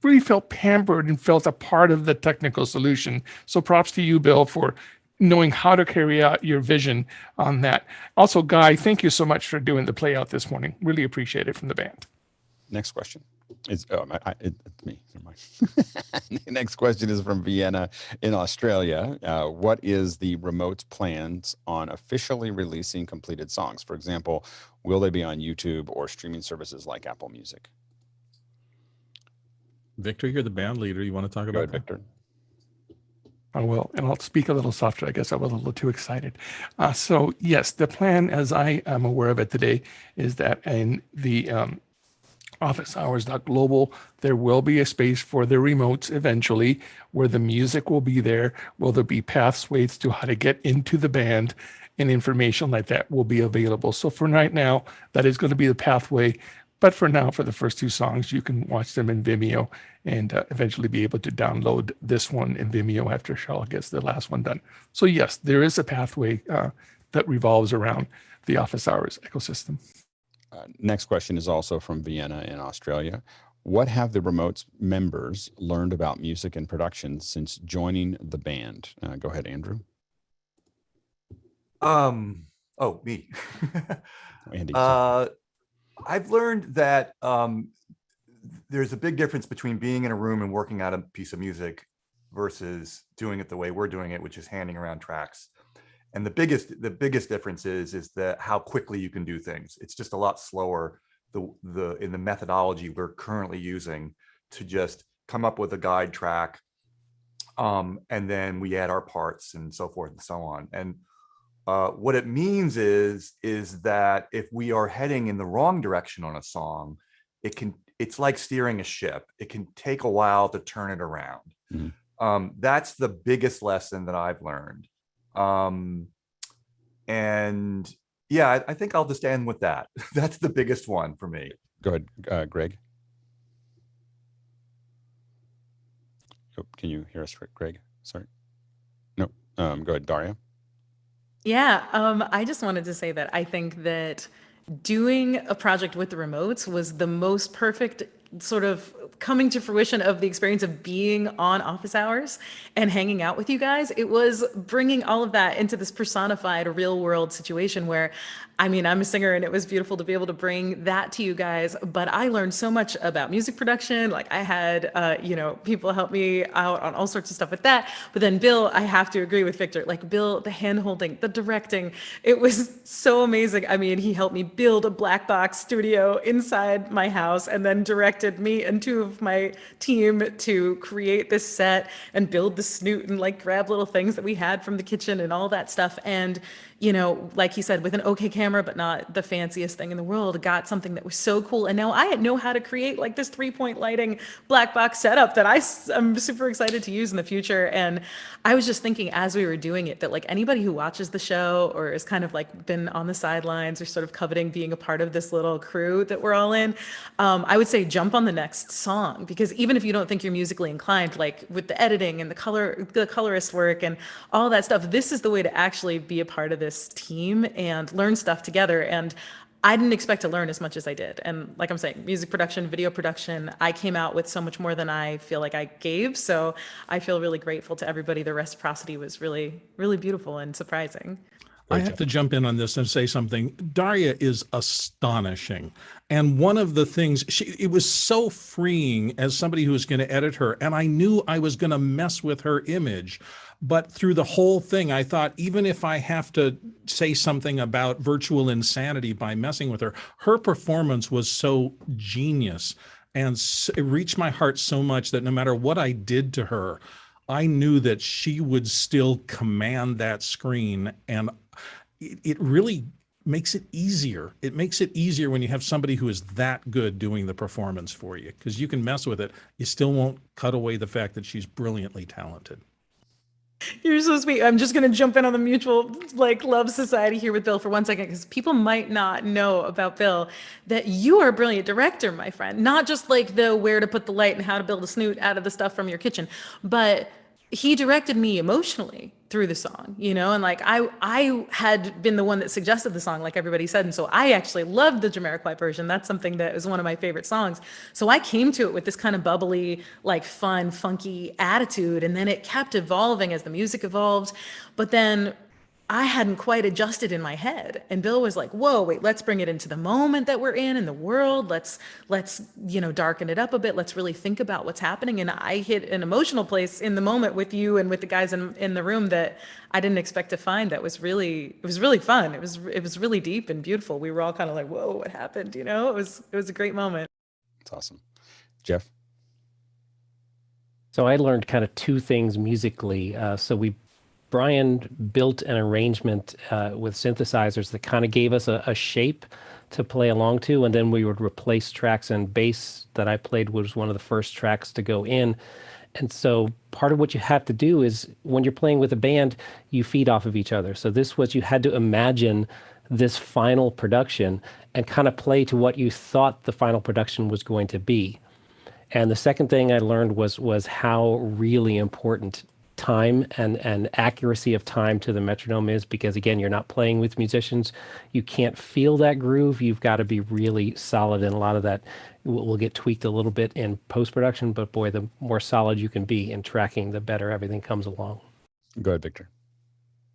really felt pampered and felt a part of the technical solution. So props to you, Bill, for knowing how to carry out your vision on that. Also, Guy, thank you so much for doing the play out this morning. Really appreciate it from the band. Next question is it's me. Never mind. The next question is from Vienna in Australia. What is the remote's plans on officially releasing completed songs? For example, will they be on YouTube or streaming services like Apple Music? Victor, you're the band leader. You want to talk Go about ahead, that? Victor. I will, and I'll speak a little softer. I guess I was a little too excited. So yes, the plan, as I am aware of it today, is that in the office hours.global, there will be a space for the remotes eventually where the music will be there. Will there be pathways to how to get into the band, and information like that will be available. So for right now, that is going to be the pathway. But for now, for the first two songs, you can watch them in Vimeo and eventually be able to download this one in Vimeo after Charles gets the last one done. So yes, there is a pathway that revolves around the office hours ecosystem. Next question is also from Vienna in Australia. What have the remote's members learned about music and production since joining the band? Go ahead, Andrew. Oh, me. Andy. I've learned that there's a big difference between being in a room and working out a piece of music versus doing it the way we're doing it, which is handing around tracks. And the biggest difference is that how quickly you can do things. It's just a lot slower in the methodology we're currently using to just come up with a guide track, and then we add our parts and so forth and so on. And what it means is that if we are heading in the wrong direction on a song, it's like steering a ship. It can take a while to turn it around. Mm-hmm. That's the biggest lesson that I've learned. And yeah, I think I'll just end with that. That's the biggest one for me. Go ahead, Greg. Oh, can you hear us, Greg? Sorry. No. Go ahead, Daria. Yeah, I just wanted to say that I think that doing a project with the remotes was the most perfect sort of coming to fruition of the experience of being on office hours and hanging out with you guys. It was bringing all of that into this personified real world situation where, I mean, I'm a singer and it was beautiful to be able to bring that to you guys, but I learned so much about music production. Like I had, people help me out on all sorts of stuff with that. But then Bill, I have to agree with Victor, like Bill, the hand holding, the directing, it was so amazing. I mean, he helped me build a black box studio inside my house and then directed me and two of my team to create this set and build the snoot and like grab little things that we had from the kitchen and all that stuff. And like he said, with an okay camera, but not the fanciest thing in the world, got something that was so cool. And now I know how to create like this 3-point lighting black box setup that I'm super excited to use in the future. And I was just thinking as we were doing it that like anybody who watches the show or is kind of like been on the sidelines or sort of coveting being a part of this little crew that we're all in, I would say jump on the next song, because even if you don't think you're musically inclined, like with the editing and the colorist work and all that stuff, this is the way to actually be a part of this team and learn stuff together. And I didn't expect to learn as much as I did. And like I'm saying, music production, video production, I came out with so much more than I feel like I gave. So I feel really grateful to everybody. The reciprocity was really, really beautiful and surprising. I have to jump in on this and say something. Daria is astonishing. And one of the things, it was so freeing as somebody who was going to edit her. And I knew I was going to mess with her image. But through the whole thing, I thought, even if I have to say something about virtual insanity by messing with her, her performance was so genius. And it reached my heart so much that no matter what I did to her, I knew that she would still command that screen. And it really makes it easier. It makes it easier when you have somebody who is that good doing the performance for you, because you can mess with it. You still won't cut away the fact that she's brilliantly talented. You're so sweet. I'm just going to jump in on the mutual love society here with Bill for 1 second, because people might not know about Bill that you are a brilliant director, my friend. Not just like the where to put the light and how to build a snoot out of the stuff from your kitchen, but he directed me emotionally through the song, you know, and like I had been the one that suggested the song, like everybody said, and so I actually loved the Jamiroquai version. That's something that is one of my favorite songs. So I came to it with this kind of bubbly, like fun, funky attitude, and then it kept evolving as the music evolved. But then I hadn't quite adjusted in my head. And Bill was like, whoa, wait, let's bring it into the moment that we're in the world. Let's, you know, darken it up a bit. Let's really think about what's happening. And I hit an emotional place in the moment with you and with the guys in the room that I didn't expect to find. That was really, it was really fun. It was really deep and beautiful. We were all kind of like, whoa, what happened? You know, it was a great moment. It's awesome. Jeff? So I learned kind of two things musically. Brian built an arrangement with synthesizers that kind of gave us a shape to play along to, and then we would replace tracks, and bass that I played was one of the first tracks to go in. And so part of what you have to do is when you're playing with a band, you feed off of each other. So this was, you had to imagine this final production and kind of play to what you thought the final production was going to be. And the second thing I learned was how really important time and accuracy of time to the metronome is, because again, you're not playing with musicians. You can't feel that groove. You've got to be really solid, and a lot of that will get tweaked a little bit in post-production, but boy, the more solid you can be in tracking, the better everything comes along. Go ahead, Victor.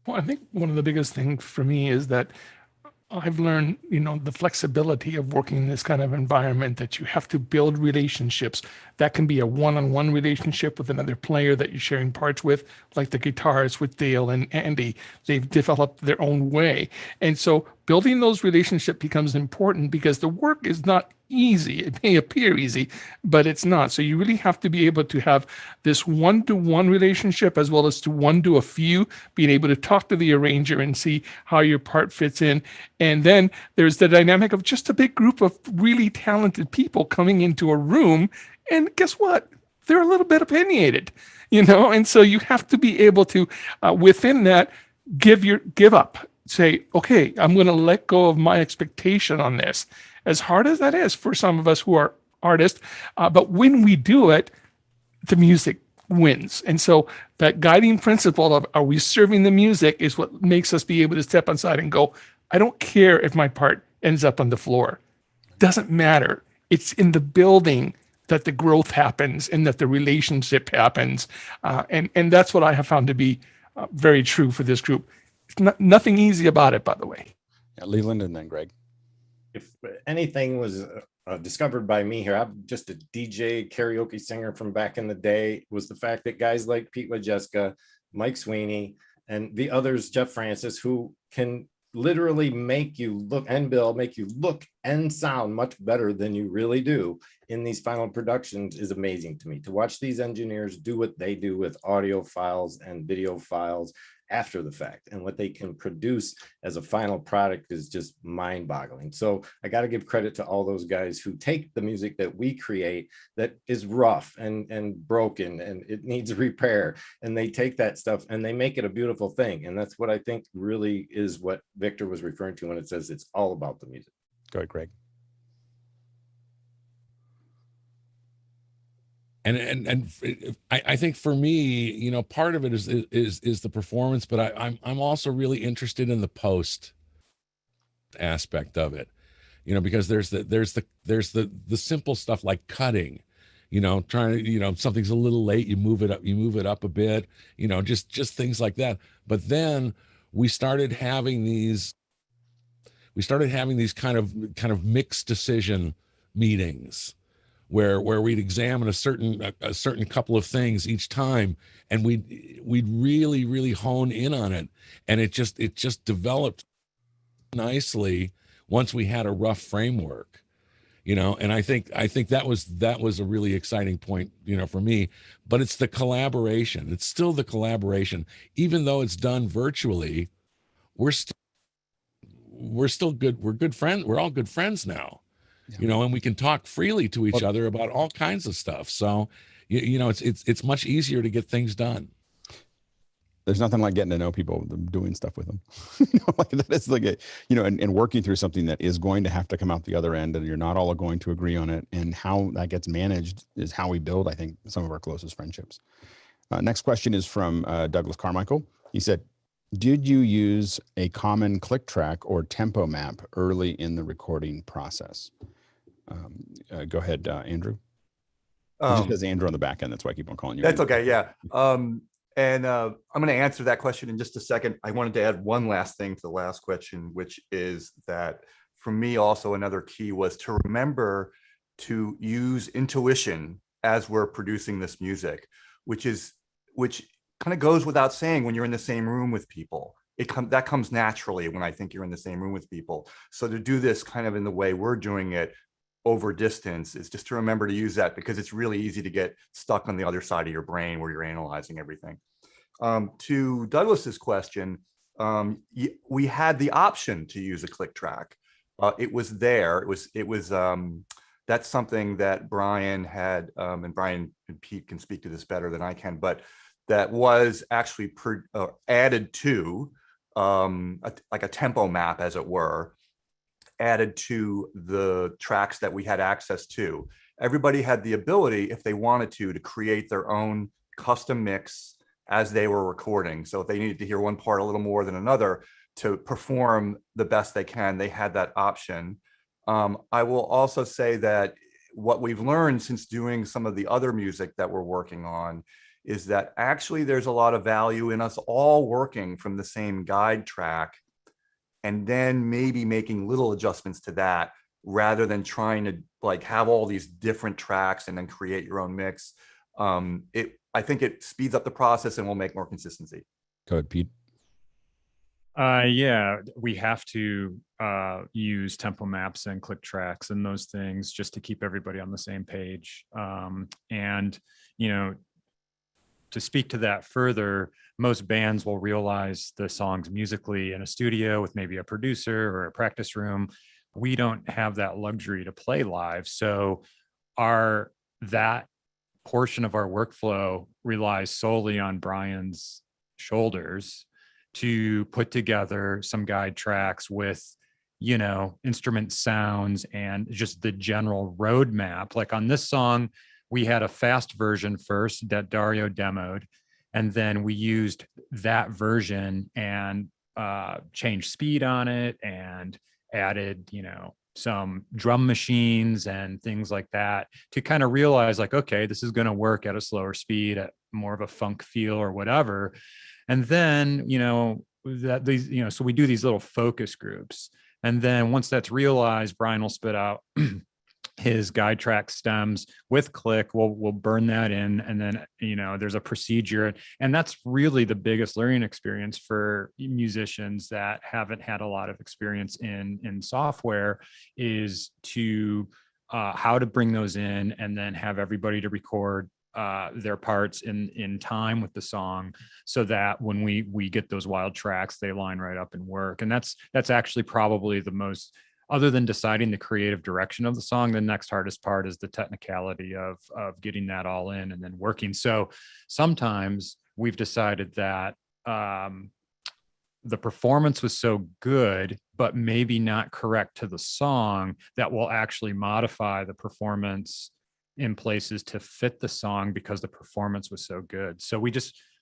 Well, I think one of the biggest things for me is that I've learned, you know, the flexibility of working in this kind of environment, that you have to build relationships. That can be a one-on-one relationship with another player that you're sharing parts with, like the guitarists with Dale and Andy. They've developed their own way. And so building those relationships becomes important, because the work is not easy. It may appear easy, but it's not. So you really have to be able to have this one-to-one relationship, as well as to one to a few, being able to talk to the arranger and see how your part fits in. And then there's the dynamic of just a big group of really talented people coming into a room. And guess what? They're a little bit opinionated, you know? And so you have to be able to, within that, give up. Say, okay, I'm going to let go of my expectation on this. As hard as that is for some of us who are artists, but when we do it, the music wins. And so that guiding principle of, are we serving the music, is what makes us be able to step inside and go, I don't care if my part ends up on the floor. Doesn't matter. It's in the building that the growth happens and that the relationship happens. And that's what I have found to be very true for this group. It's nothing easy about it, by the way. Yeah, Leland and then Greg. If anything was discovered by me here, I'm just a DJ karaoke singer from back in the day, was the fact that guys like Pete Wajewska, Mike Sweeney, and the others, Jeff Francis, who can literally make you look, and Bill, make you look and sound much better than you really do in these final productions, is amazing to me. To watch these engineers do what they do with audio files and video files after the fact, and what they can produce as a final product is just mind-boggling. So I got to give credit to all those guys who take the music that we create that is rough and broken and it needs repair, and they take that stuff and they make it a beautiful thing. And that's what I think really is what Victor was referring to when it says it's all about the music. Go ahead, Greg. And I think for me, you know, part of it is the performance, but I'm also really interested in the post aspect of it, you know, because there's the simple stuff like cutting, you know, trying to, you know, something's a little late, you move it up a bit, you know, just things like that. But then we started having these kind of mixed decision meetings, where we'd examine a certain couple of things each time, and we'd really hone in on it, and it just developed nicely once we had a rough framework, you know. And I think that was a really exciting point, you know, for me. But it's the collaboration. It's still the collaboration, even though it's done virtually. We're still good. We're good friends. We're all good friends now. You know, and we can talk freely to each other about all kinds of stuff. So, you know, it's much easier to get things done. There's nothing like getting to know people, doing stuff with them. You know, like that is like you know, and working through something that is going to have to come out the other end, and you're not all going to agree on it, and how that gets managed is how we build, I think, some of our closest friendships. Next question is from Douglas Carmichael. He said, did you use a common click track or tempo map early in the recording process? Go ahead, Andrew. It just says Andrew on the back end. That's why I keep on calling you. That's Andrew. okay. Yeah. I'm going to answer that question in just a second. I wanted to add one last thing to the last question, which is that for me, also another key was to remember to use intuition as we're producing this music, which kind of goes without saying when you're in the same room with people. That comes naturally when I think you're in the same room with people. So to do this kind of in the way we're doing it over distance is just to remember to use that, because it's really easy to get stuck on the other side of your brain where you're analyzing everything. To Douglas's question, we had the option to use a click track. It was there. It was that's something that Brian had, and Brian and Pete can speak to this better than I can, but that was actually added to like a tempo map, as it were, added to the tracks that we had access to. Everybody had the ability, if they wanted to create their own custom mix as they were recording. So if they needed to hear one part a little more than another to perform the best they can, they had that option. I will also say that what we've learned since doing some of the other music that we're working on is that actually there's a lot of value in us all working from the same guide track, and then maybe making little adjustments to that rather than trying to like have all these different tracks and then create your own mix. I think it speeds up the process and will make more consistency. Go ahead, Pete. Yeah, we have to use tempo maps and click tracks and those things just to keep everybody on the same page. And, you know, to speak to that further, most bands will realize the songs musically in a studio with maybe a producer or a practice room. We don't have that luxury to play live. So that portion of our workflow relies solely on Brian's shoulders to put together some guide tracks with, you know, instrument sounds and just the general roadmap. Like on this song, we had a fast version first that Dario demoed, and then we used that version and changed speed on it and added, you know, some drum machines and things like that to kind of realize like, okay, this is going to work at a slower speed, at more of a funk feel or whatever. And then, you know, that these, you know, so we do these little focus groups. And then once that's realized, Brian will spit out his guide track stems with click. We'll burn that in, and then, you know, there's a procedure, and that's really the biggest learning experience for musicians that haven't had a lot of experience in software, is to how to bring those in and then have everybody to record their parts in time with the song, so that when we get those wild tracks, they line right up and work. And that's actually probably the most, other than deciding the creative direction of the song, the next hardest part is the technicality of getting that all in and then working. So sometimes we've decided that the performance was so good, but maybe not correct to the song, that we'll actually modify the performance in places to fit the song because the performance was so good. So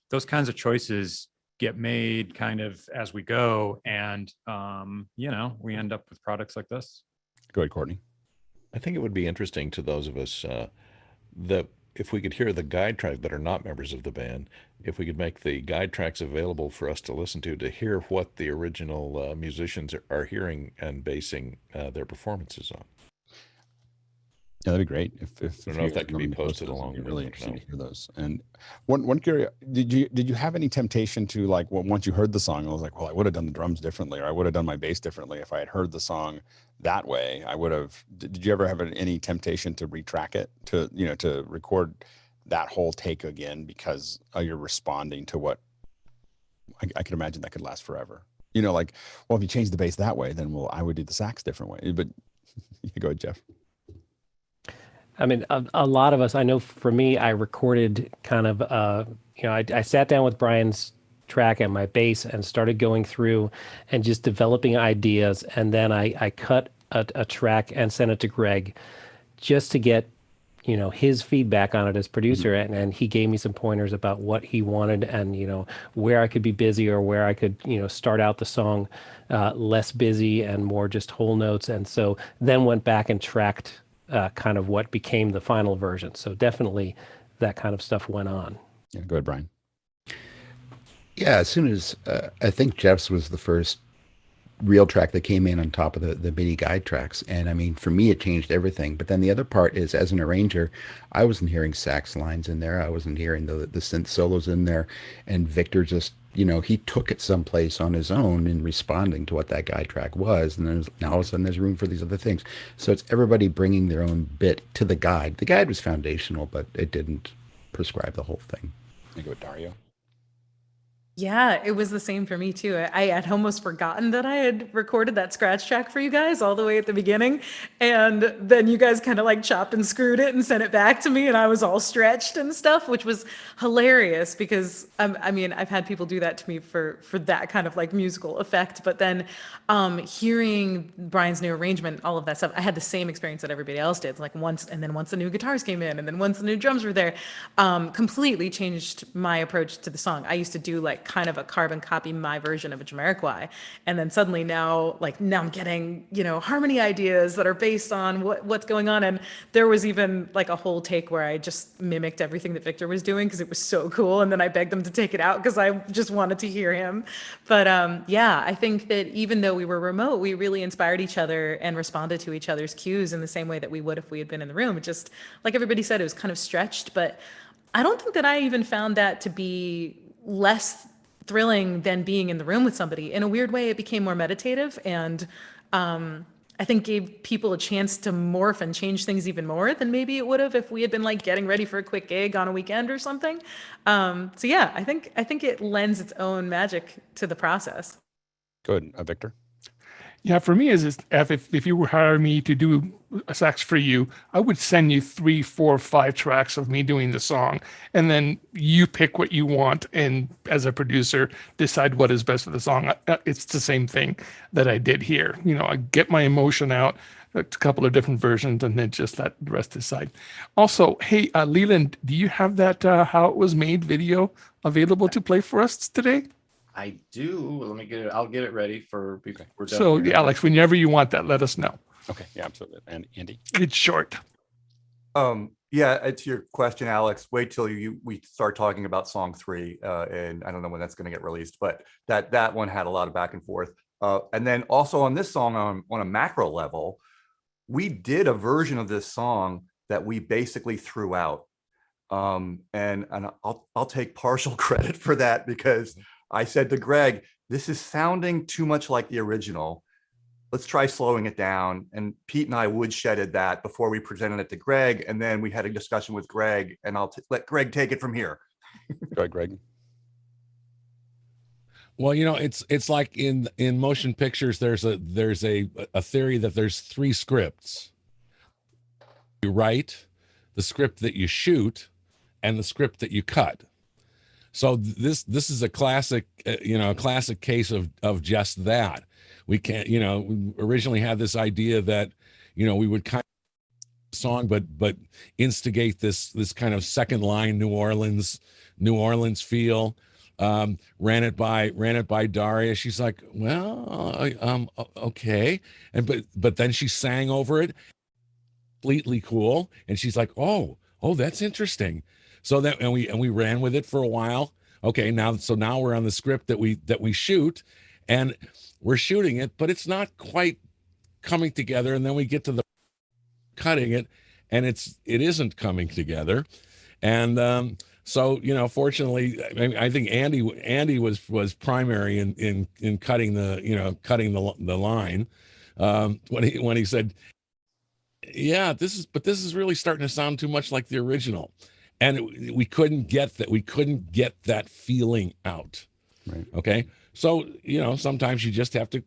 those kinds of choices get made kind of as we go, and you know, we end up with products like this. Go ahead, Courtney. I think it would be interesting to those of us that if we could hear the guide tracks that are not members of the band, if we could make the guide tracks available for us to listen to hear what the original musicians are hearing and basing their performances on. Yeah, that'd be great. I don't know if that can be posted along. Really interesting to hear those. And one curious, did you have any temptation to, like, once you heard the song, I was like, well, I would have done the drums differently, or I would have done my bass differently if I had heard the song that way. I would have. Did you ever have any temptation to retrack it, to record that whole take again, because you're responding to what I could imagine that could last forever? You know, like, well, if you change the bass that way, then I would do the sax different way. But go ahead, Jeff. I mean, a lot of us, I know for me, I recorded kind of, I sat down with Brian's track and my bass and started going through and just developing ideas. And then I cut a track and sent it to Greg just to get his feedback on it as producer, and he gave me some pointers about what he wanted, and where I could be busy, or where I could start out the song less busy and more just whole notes, and so then went back and tracked kind of what became the final version. So definitely that kind of stuff went on. Yeah, go ahead, Brian. Yeah, as soon as I think Jeff's was the first real track that came in on top of the MIDI guide tracks, and I mean, for me it changed everything. But then the other part is, as an arranger, I wasn't hearing sax lines in there, I wasn't hearing the synth solos in there, and Victor just he took it someplace on his own in responding to what that guide track was, and then now all of a sudden there's room for these other things. So it's everybody bringing their own bit to the guide. The guide was foundational, but it didn't prescribe the whole thing. I go with Dario. Yeah, it was the same for me too. I had almost forgotten that I had recorded that scratch track for you guys all the way at the beginning. And then you guys kind of like chopped and screwed it and sent it back to me, and I was all stretched and stuff, which was hilarious because I mean, I've had people do that to me for that kind of like musical effect. But then hearing Brian's new arrangement, all of that stuff, I had the same experience that everybody else did. Like once the new guitars came in, and then once the new drums were there, completely changed my approach to the song. I used to do like kind of a carbon copy my version of a Jamiroquai, and then suddenly now I'm getting harmony ideas that are based on what's going on. And there was even like a whole take where I just mimicked everything that Victor was doing because it was so cool, and then I begged them to take it out because I just wanted to hear him. But yeah, I think that even though we were remote, we really inspired each other and responded to each other's cues in the same way that we would if we had been in the room. It just, like everybody said, it was kind of stretched, but I don't think that I even found that to be less thrilling than being in the room with somebody. In a weird way, it became more meditative, and I think gave people a chance to morph and change things even more than maybe it would have if we had been like getting ready for a quick gig on a weekend or something. So yeah, I think it lends its own magic to the process. Good, Victor. Yeah, for me, if you were hiring me to do a sax for you, I would send you 3, 4, 5 tracks of me doing the song, and then you pick what you want, and as a producer, decide what is best for the song. It's the same thing that I did here. I get my emotion out, a couple of different versions, and then just let the rest decide. Also, hey, Leland, do you have that how it was made video available to play for us today? I do. Let me get it. I'll get it ready for. We're done So, here. Alex, whenever you want that, let us know. Okay. Yeah, absolutely. And Andy? It's short. Yeah, to your question, Alex, wait till we start talking about song 3, and I don't know when that's going to get released, but that one had a lot of back and forth. And then also on this song, on a macro level, we did a version of this song that we basically threw out, and I'll take partial credit for that because I said to Greg, this is sounding too much like the original. Let's try slowing it down. And Pete and I woodshedded that before we presented it to Greg. And then we had a discussion with Greg, and I'll let Greg take it from here. Go ahead, Greg. Well, it's like in motion pictures, there's a theory that there's 3 scripts. You write, the script that you shoot, and the script that you cut. So this is a classic, a classic case of just that. We can't, we originally had this idea that, we would kind of song, but instigate this kind of second line New Orleans feel. Ran it by Daria. She's like, well, okay, but then she sang over it, completely cool, and she's like, oh, that's interesting. So that and we ran with it for a while. Okay, now we're on the script that we shoot, and we're shooting it, but it's not quite coming together. And then we get to the cutting it, and it isn't coming together. And so fortunately, I think Andy was primary in cutting the line when he said, yeah, this is really starting to sound too much like the original. And we couldn't get that feeling out. Right. Okay. So, sometimes you just have to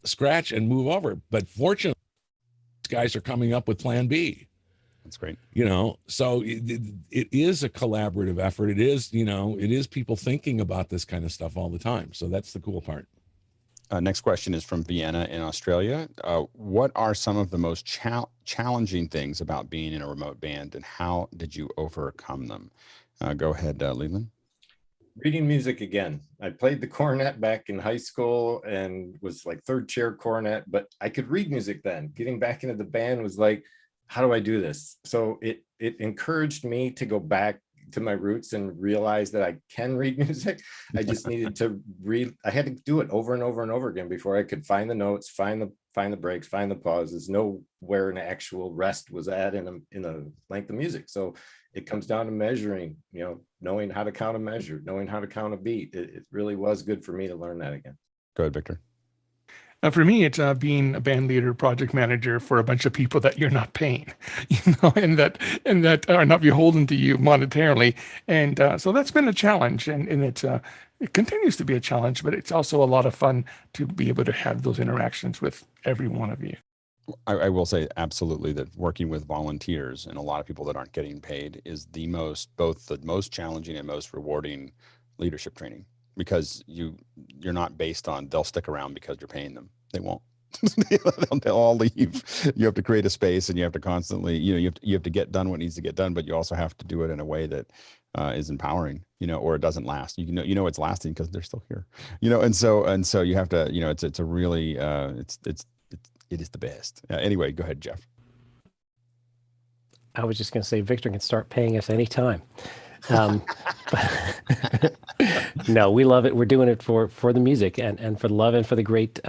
scratch and move over. But fortunately, these guys are coming up with plan B. That's great. So it is a collaborative effort. It is people thinking about this kind of stuff all the time. So that's the cool part. Next question is from Vienna in Australia. What are some of the most challenging things about being in a remote band, and how did you overcome them? Go ahead, Leland. Reading music again. I played the cornet back in high school and was like third chair cornet, but I could read music then. Getting back into the band was like, how do I do this? So it encouraged me to go back to my roots and realize that I can read music. I just needed to read. I had to do it over and over and over again before I could find the notes, find the breaks, find the pauses, know where an actual rest was at in a length of music. So it comes down to measuring, knowing how to count a measure, knowing how to count a beat. It really was good for me to learn that again. Go ahead, Victor. For me, it's being a band leader, project manager for a bunch of people that you're not paying, and that are not beholden to you monetarily. And so that's been a challenge, and it continues to be a challenge, but it's also a lot of fun to be able to have those interactions with every one of you. I will say absolutely that working with volunteers and a lot of people that aren't getting paid is both the most challenging and most rewarding leadership training, because you're not based on they'll stick around because you're paying them. They won't. They'll all leave. You have to create a space, and you have to constantly, you have to get done what needs to get done, but you also have to do it in a way that is empowering, or it doesn't last. It's lasting because they're still here, and so you have to, it's a really, it is the best. Anyway, go ahead, Jeff. I was just going to say, Victor can start paying us anytime. No, we love it. We're doing it for the music and for the love and for the great,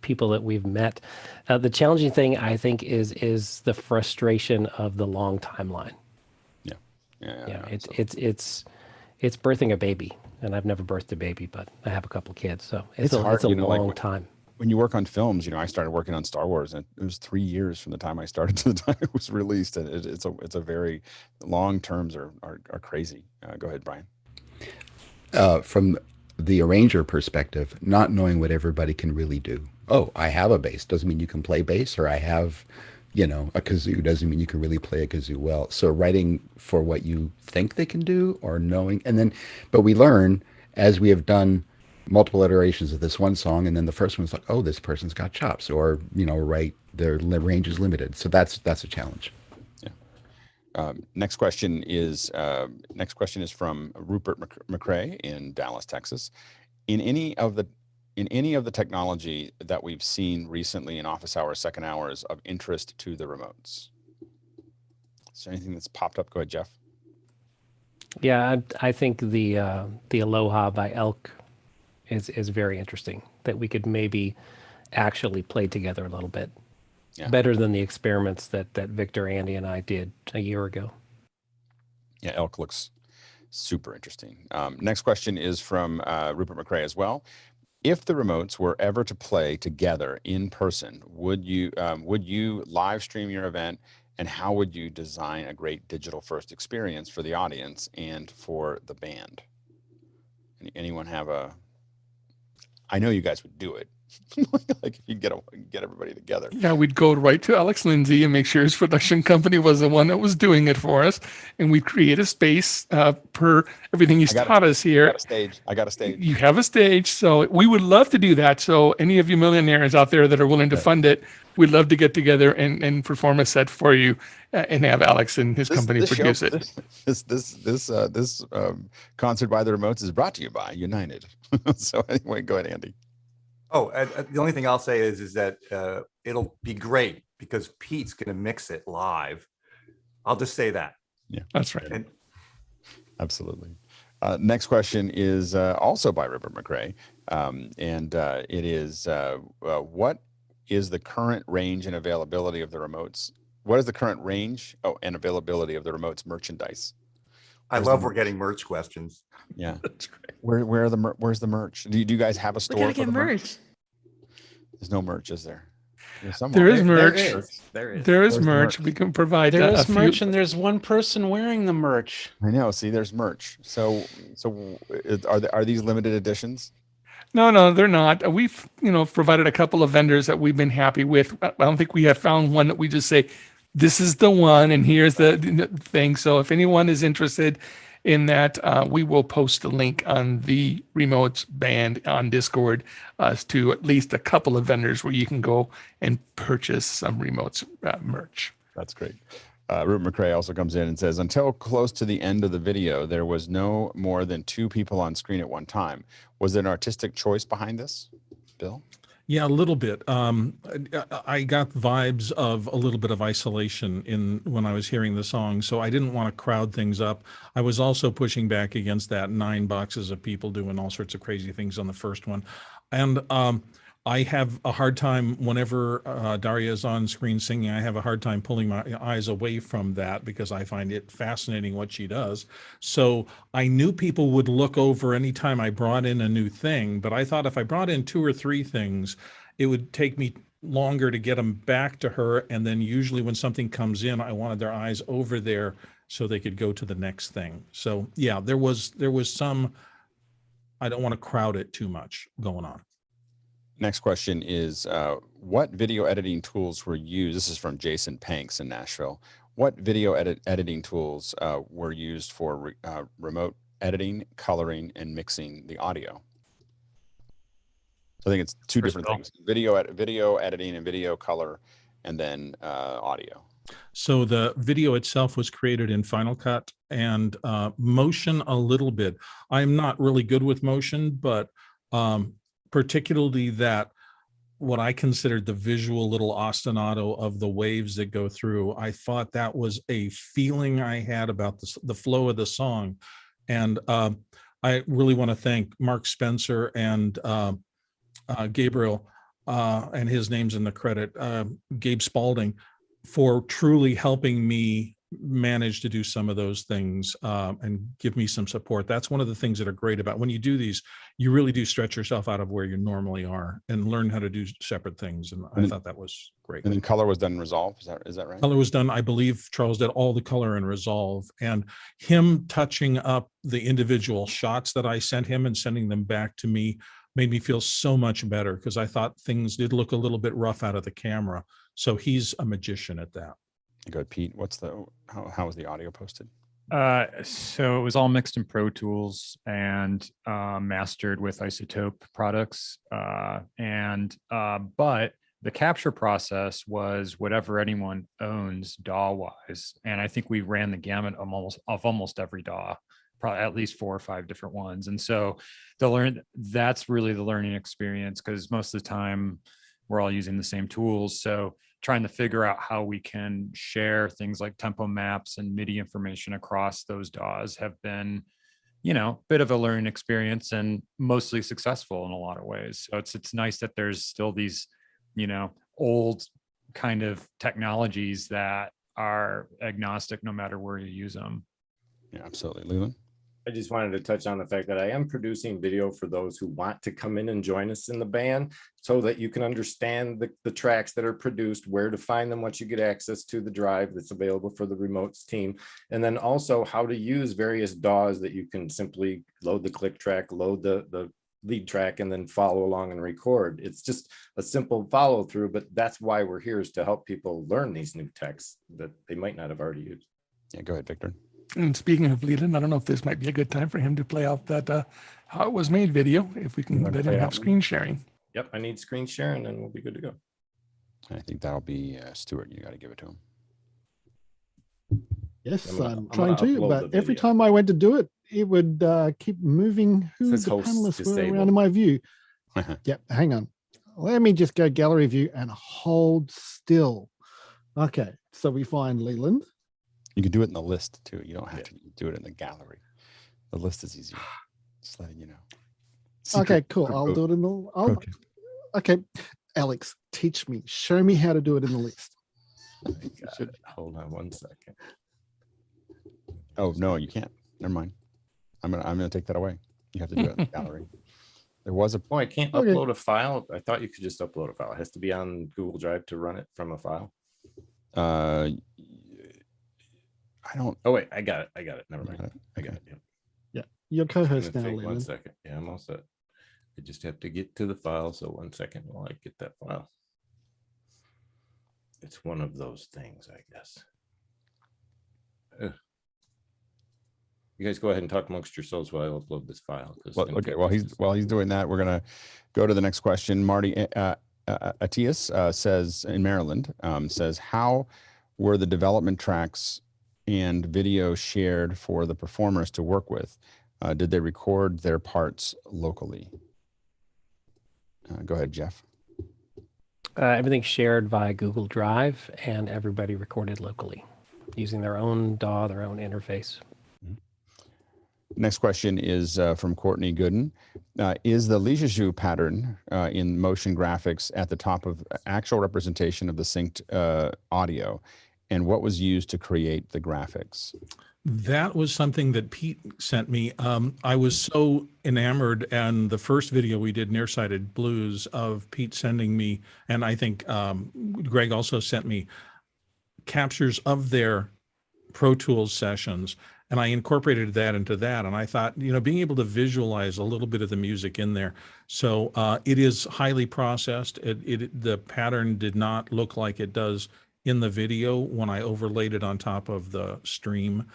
people that we've met. The challenging thing, I think, is the frustration of the long timeline. Yeah. It's birthing a baby, and I've never birthed a baby, but I have a couple of kids, so it's a long time. When you work on films, I started working on Star Wars, and it was 3 years from the time I started to the time it was released, and it's a very long terms are crazy. Go ahead, Brian. From the arranger perspective, not knowing what everybody can really do. Oh, I have a bass doesn't mean you can play bass, or I have, a kazoo doesn't mean you can really play a kazoo well. So writing for what you think they can do, or knowing, but we learn as we have done multiple iterations of this one song, and then the first one's like, oh, this person's got chops, or right, their range is limited. So that's a challenge. Yeah. Next question is from Rupert McCrae in Dallas, Texas. In any of the technology that we've seen recently in office hours, second hours, of interest to the remotes? Is there anything that's popped up? Go ahead, Jeff. Yeah, I think the Aloha by Elk is very interesting, that we could maybe actually play together a little bit better than the experiments that Victor, Andy, and I did a year ago. Yeah, Elk looks super interesting. Next question is from Rupert McCrae as well. If the remotes were ever to play together in person, would you live stream your event, and how would you design a great digital first experience for the audience and for the band? Anyone have I know you guys would do it. Like if you get everybody together. Yeah, we'd go right to Alex Lindsay and make sure his production company was the one that was doing it for us, and we'd create a space per everything he's taught us here. I got a stage. You have a stage, so we would love to do that. So any of you millionaires out there that are willing to fund it, we'd love to get together and perform a set for you, and have Alex and his company produce it. This concert by the remotes is brought to you by United. So anyway, go ahead, Andy. Oh, the only thing I'll say is that it'll be great because Pete's going to mix it live. I'll just say that. Yeah, that's right. Absolutely. Next question is also by Rupert McCrae, and it is what is the current range and availability of the remotes? What is the current range and availability of the remotes merchandise? We're getting merch questions. Yeah, that's great. Where's the merch? Do you guys have a store? We gotta for get the merch. There's no merch, is there? There is merch. There is merch. We can provide. There is merch, and there's one person wearing the merch. I know. See, there's merch. So are these limited editions? No, they're not. We've provided a couple of vendors that we've been happy with. I don't think we have found one that we just say, this is the one, and here's the thing. So if anyone is interested, in that we will post the link on the remotes band on Discord to at least a couple of vendors where you can go and purchase some remotes merch. That's great. Rupert McRae also comes in and says, until close to the end of the video, there was no more than 2 people on screen at one time. Was there an artistic choice behind this, Bill? Yeah, a little bit. I got vibes of a little bit of isolation when I was hearing the song, so I didn't want to crowd things up. I was also pushing back against that 9 boxes of people doing all sorts of crazy things on the first one. And I have a hard time whenever Daria is on screen singing, I have a hard time pulling my eyes away from that because I find it fascinating what she does. So I knew people would look over anytime I brought in a new thing, but I thought if I brought in 2 or 3 things, it would take me longer to get them back to her. And then usually when something comes in, I wanted their eyes over there so they could go to the next thing. So yeah, there was some, I don't want to crowd it too much going on. Next question is, what video editing tools were used? This is from Jason Panks in Nashville. What video editing tools were used for remote editing, coloring, and mixing the audio? So I think it's 2 different things: video editing and video color, and then audio. So the video itself was created in Final Cut, and motion a little bit. I'm not really good with motion, but particularly that what I considered the visual little ostinato of the waves that go through. I thought that was a feeling I had about the flow of the song. And I really want to thank Mark Spencer and Gabriel, and his name's in the credit, Gabe Spalding, for truly helping me manage to do some of those things and give me some support. That's one of the things that are great about when you do these, you really do stretch yourself out of where you normally are and learn how to do separate things. And I thought that was great. And then color was done in Resolve. Is that right? Color was done, I believe Charles did all the color in Resolve, and him touching up the individual shots that I sent him and sending them back to me made me feel so much better because I thought things did look a little bit rough out of the camera. So he's a magician at that. Good, Pete. How was the audio posted? So it was all mixed in Pro Tools and mastered with Isotope products. But the capture process was whatever anyone owns DAW-wise. And I think we ran the gamut of almost every DAW, probably at least 4 or 5 different ones. And so that's really the learning experience, because most of the time we're all using the same tools. So trying to figure out how we can share things like tempo maps and MIDI information across those DAWs have been, a bit of a learning experience and mostly successful in a lot of ways. So it's nice that there's still these, old kind of technologies that are agnostic no matter where you use them. Yeah, absolutely. Leland? I just wanted to touch on the fact that I am producing video for those who want to come in and join us in the band so that you can understand the tracks that are produced, where to find them once you get access to the drive that's available for the remotes team, and then also how to use various DAWs that you can simply load the click track, load the lead track, and then follow along and record. It's just a simple follow through, but that's why we're here, is to help people learn these new techs that they might not have already used. Yeah, go ahead, Victor. And speaking of Leland, I don't know if this might be a good time for him to play out that how it was made video, if we can let him have screen sharing. Yep, I need screen sharing and we'll be good to go. I think that'll be Stuart. You got to give it to him. Yes, I'm trying to, but every time I went to do it, it would keep moving who the panelists were around in my view. Yep, hang on. Let me just go gallery view and hold still. Okay, so we find Leland. You can do it in the list too. You don't have to do it in the gallery. The list is easier. Just letting you know. Okay, cool. I'll do it in the. Okay, Alex, teach me. Show me how to do it in the list. Hold on 1 second. Oh no, you can't. Never mind. I'm gonna take that away. You have to do it in the gallery. There was a. Oh, I can't upload a file. I thought you could just upload a file. It has to be on Google Drive to run it from a file. I don't. Oh wait, I got it. Never mind. I got it. Yeah, your co-host now, Leland. 1 second. Yeah, I'm all set. I just have to get to the file. So 1 second while I get that file. It's one of those things, I guess. You guys go ahead and talk amongst yourselves while I upload this file. Well, okay, while he's doing that, we're gonna go to the next question. Marty Atias says in Maryland, says, how were the development tracks and video shared for the performers to work with? Did they record their parts locally? Go ahead, Jeff. Everything's shared via Google Drive, and everybody recorded locally using their own DAW, their own interface. Next question is from Courtney Gooden. Is the Lijaju pattern in motion graphics at the top of actual representation of the synced audio? And what was used to create the graphics? That was something that Pete sent me. I was so enamored, and the first video we did, Nearsighted Blues, of Pete sending me, and I think Greg also sent me captures of their Pro Tools sessions, and I incorporated that into that. And I thought, you know, being able to visualize a little bit of the music in there. So it is highly processed. The pattern did not look like it does in the video when I overlaid it on top of the stream.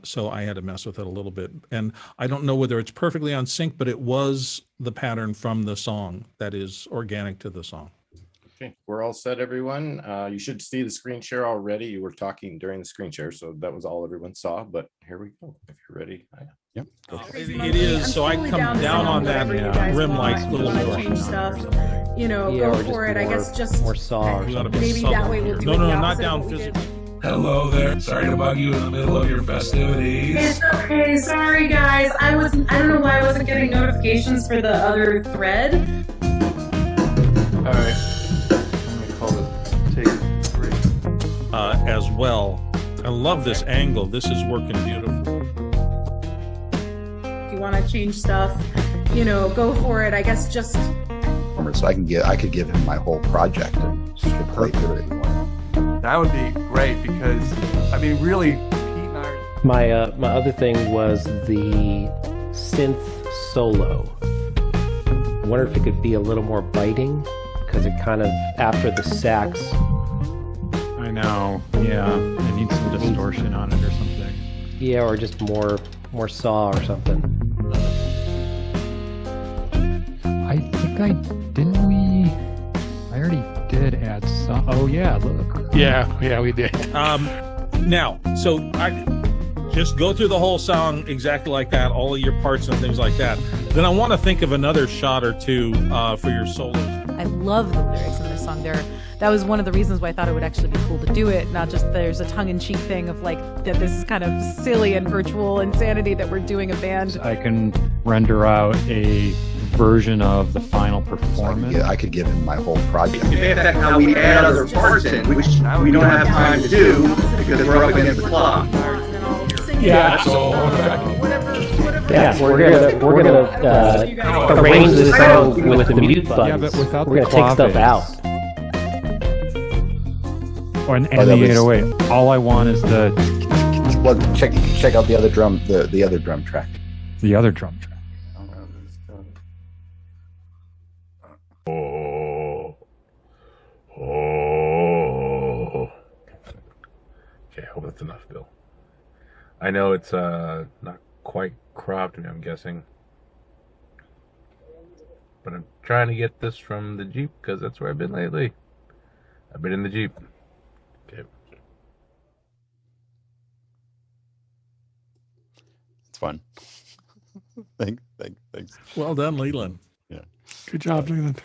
So I had to mess with it a little bit. And I don't know whether it's perfectly on sync, but it was the pattern from the song that is organic to the song. Okay, we're all set, everyone. You should see the screen share already. You were talking during the screen share, so that was all everyone saw, but here we go. If you're ready. Yep. It is, so I come down on that rim light a little more. Change stuff, you know, Yeah, go or for it. I guess just more saw or something. maybe that way we'll do No, it no, the not opposite of down what we did. physically. Hello there. Sorry to bug you in the middle of your festivities. It's okay. Sorry, guys. I don't know why I wasn't getting notifications for the other thread. All right. I'm gonna call it take 3. As well. I love this angle. This is working beautiful. If you want to change stuff, you know, go for it. I guess just. So I could give him my whole project and he could play through it if he wanted. That would be great because, I mean, really, Pete and I are... My other thing was the synth solo. I wonder if it could be a little more biting, because it kind of, after the sax. I know, yeah. It needs some distortion on it or something. Yeah, or just more saw or something. I think I already did add some. Oh yeah, look. Yeah, we did. Now, so I just go through the whole song exactly like that, all of your parts and things like that. Then I want to think of another shot or two for your solos. I love the lyrics in this song. That was one of the reasons why I thought it would actually be cool to do it. Not just there's a tongue-in-cheek thing of like that this is kind of silly and virtual insanity that we're doing a band. I can render out a version of the final performance. I could give him my whole project. It may affect how we add other parts in, which we don't have time to do because we're up against the clock. Yeah, so Yeah, we're gonna arrange this song with the mute buttons. Yeah, but without we're the gonna take stuff claves. out. Or and that the was- 808. All I want is the Well, check out the other drum, the other drum track. other drum track. Okay, I hope that's enough, Bill. I know it's not quite cropped, I'm guessing. But I'm trying to get this from the Jeep because that's where I've been lately. I've been in the Jeep. Okay. It's fun. Thanks. Well done, Leland. Yeah. Good job, Leland.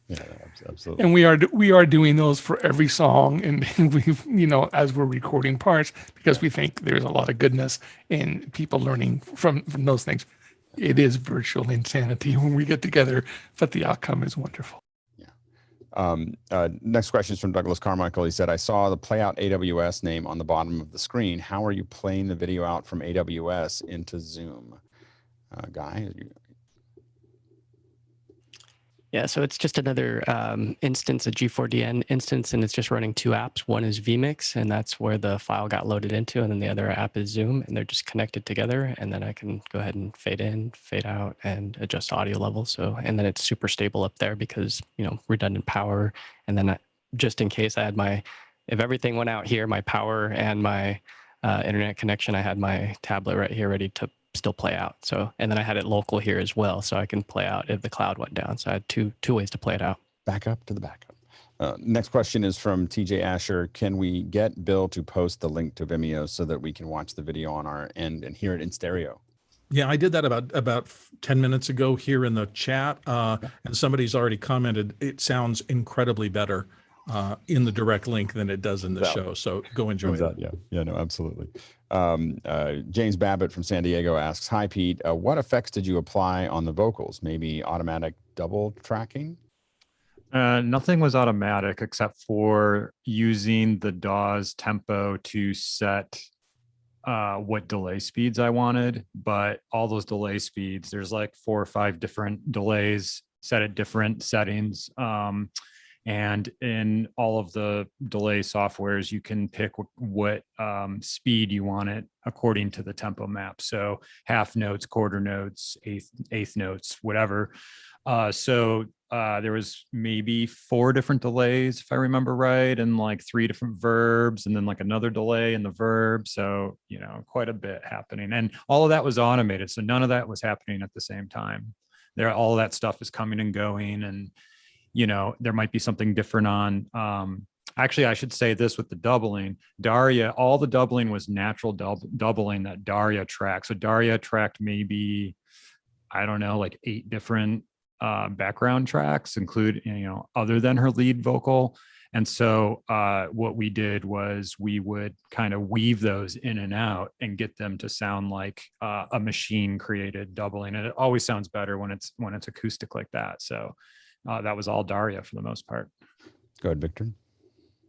Yeah, absolutely. And we are doing those for every song, and we've, you know, as we're recording parts, because we think there's a lot of goodness in people learning from those things. It is virtual insanity when we get together, but the outcome is wonderful. Next question is from Douglas Carmichael. He said, I saw the playout AWS name on the bottom of the screen. How are you playing the video out from AWS into Zoom? Guy? Yeah, so it's just another instance, a G4DN instance, and it's just running 2 apps. One is vMix, and that's where the file got loaded into, and then the other app is Zoom, and they're just connected together, and then I can go ahead and fade in, fade out, and adjust audio level. So, and then it's super stable up there because, you know, redundant power, and then just in case I had if everything went out here, my power and my internet connection, I had my tablet right here ready to still play out. So, and then I had it local here as well, so I can play out if the cloud went down. So I had two ways to play it out. Backup to the backup. Next question is from TJ Asher. Can we get Bill to post the link to Vimeo so that we can watch the video on our end and hear it in stereo? Yeah, I did that about 10 minutes ago here in the chat, and somebody's already commented it sounds incredibly better in the direct link than it does in the show. So go enjoy that. Yeah, no, absolutely. James Babbitt from San Diego asks, hi, Pete. What effects did you apply on the vocals? Maybe automatic double tracking? Nothing was automatic except for using the DAW's tempo to set what delay speeds I wanted. But all those delay speeds, there's like 4 or 5 different delays set at different settings. And in all of the delay softwares, you can pick what speed you want it according to the tempo map. So half notes, quarter notes, eighth notes, whatever. There was maybe 4 different delays, if I remember right, and like 3 different verbs, and then like another delay in the verb. So, you know, quite a bit happening. And all of that was automated. So none of that was happening at the same time. All of that stuff is coming and going. And, you know, there might be something different on, actually, I should say this with the doubling. Daria, all the doubling was natural doubling that Daria tracked. So Daria tracked maybe, I don't know, like 8 different background tracks, other than her lead vocal. And so what we did was we would kind of weave those in and out and get them to sound like a machine created doubling. And it always sounds better when it's acoustic like that. So that was all Daria for the most part. Go ahead, Victor.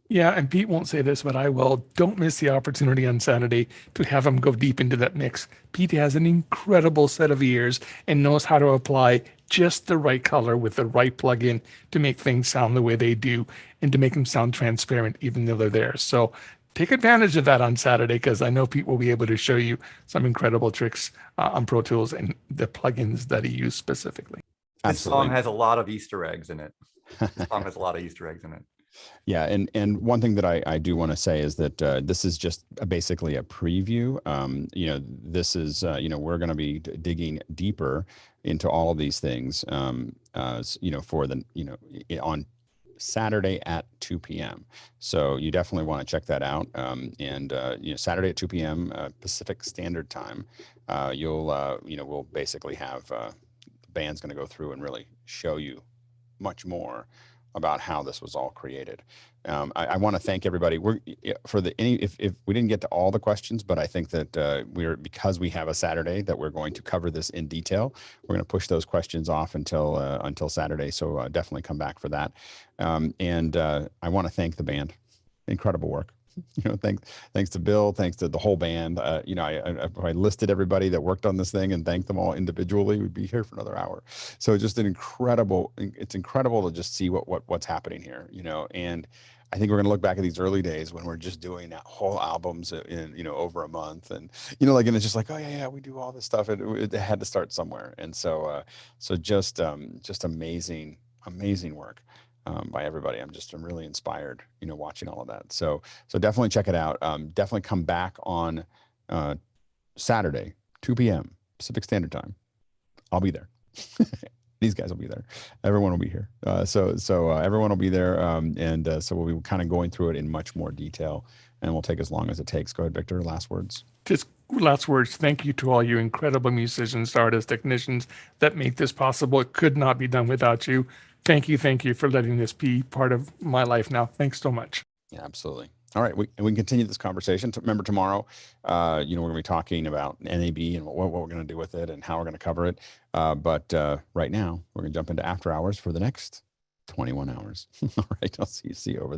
Yeah, and Pete won't say this, but I will. Don't miss the opportunity on Saturday to have him go deep into that mix. Pete has an incredible set of ears and knows how to apply just the right color with the right plugin to make things sound the way they do and to make them sound transparent even though they're there. So take advantage of that on Saturday, because I know Pete will be able to show you some incredible tricks on Pro Tools and the plugins that he used specifically. This song has a lot of Easter eggs in it. Yeah, and one thing that I do want to say is that this is just basically a preview. This is we're going to be digging deeper into all of these things. For the on Saturday at 2 p.m. So you definitely want to check that out. Saturday at 2 p.m. Pacific Standard Time. We'll basically have the band's going to go through and really show you much more about how this was all created. I want to thank everybody. If we didn't get to all the questions, but I think that because we have a Saturday that we're going to cover this in detail, we're going to push those questions off until Saturday. So definitely come back for that. I want to thank the band. Incredible work. Thanks to Bill, thanks to the whole band. If I listed everybody that worked on this thing and thanked them all individually, we'd be here for another hour. So just it's incredible to just see what's happening here, and I think we're going to look back at these early days when we're just doing whole albums in over a month, and and it's just like, oh yeah, we do all this stuff. It had to start somewhere, and so just amazing work by everybody. I'm really inspired, watching all of that. So definitely check it out. Definitely come back on Saturday, 2 p.m. Pacific Standard Time. I'll be there. These guys will be there. Everyone will be here. So everyone will be there. So we'll be kind of going through it in much more detail, and we'll take as long as it takes. Go ahead, Victor. Last words. Just last words. Thank you to all you incredible musicians, artists, technicians that make this possible. It could not be done without you. Thank you for letting this be part of my life now. Thanks so much. Yeah, absolutely. All right, we can continue this conversation. Remember, tomorrow, we're going to be talking about NAB and what we're going to do with it and how we're going to cover it. But right now, we're going to jump into after hours for the next 21 hours. All right, I'll see you over there.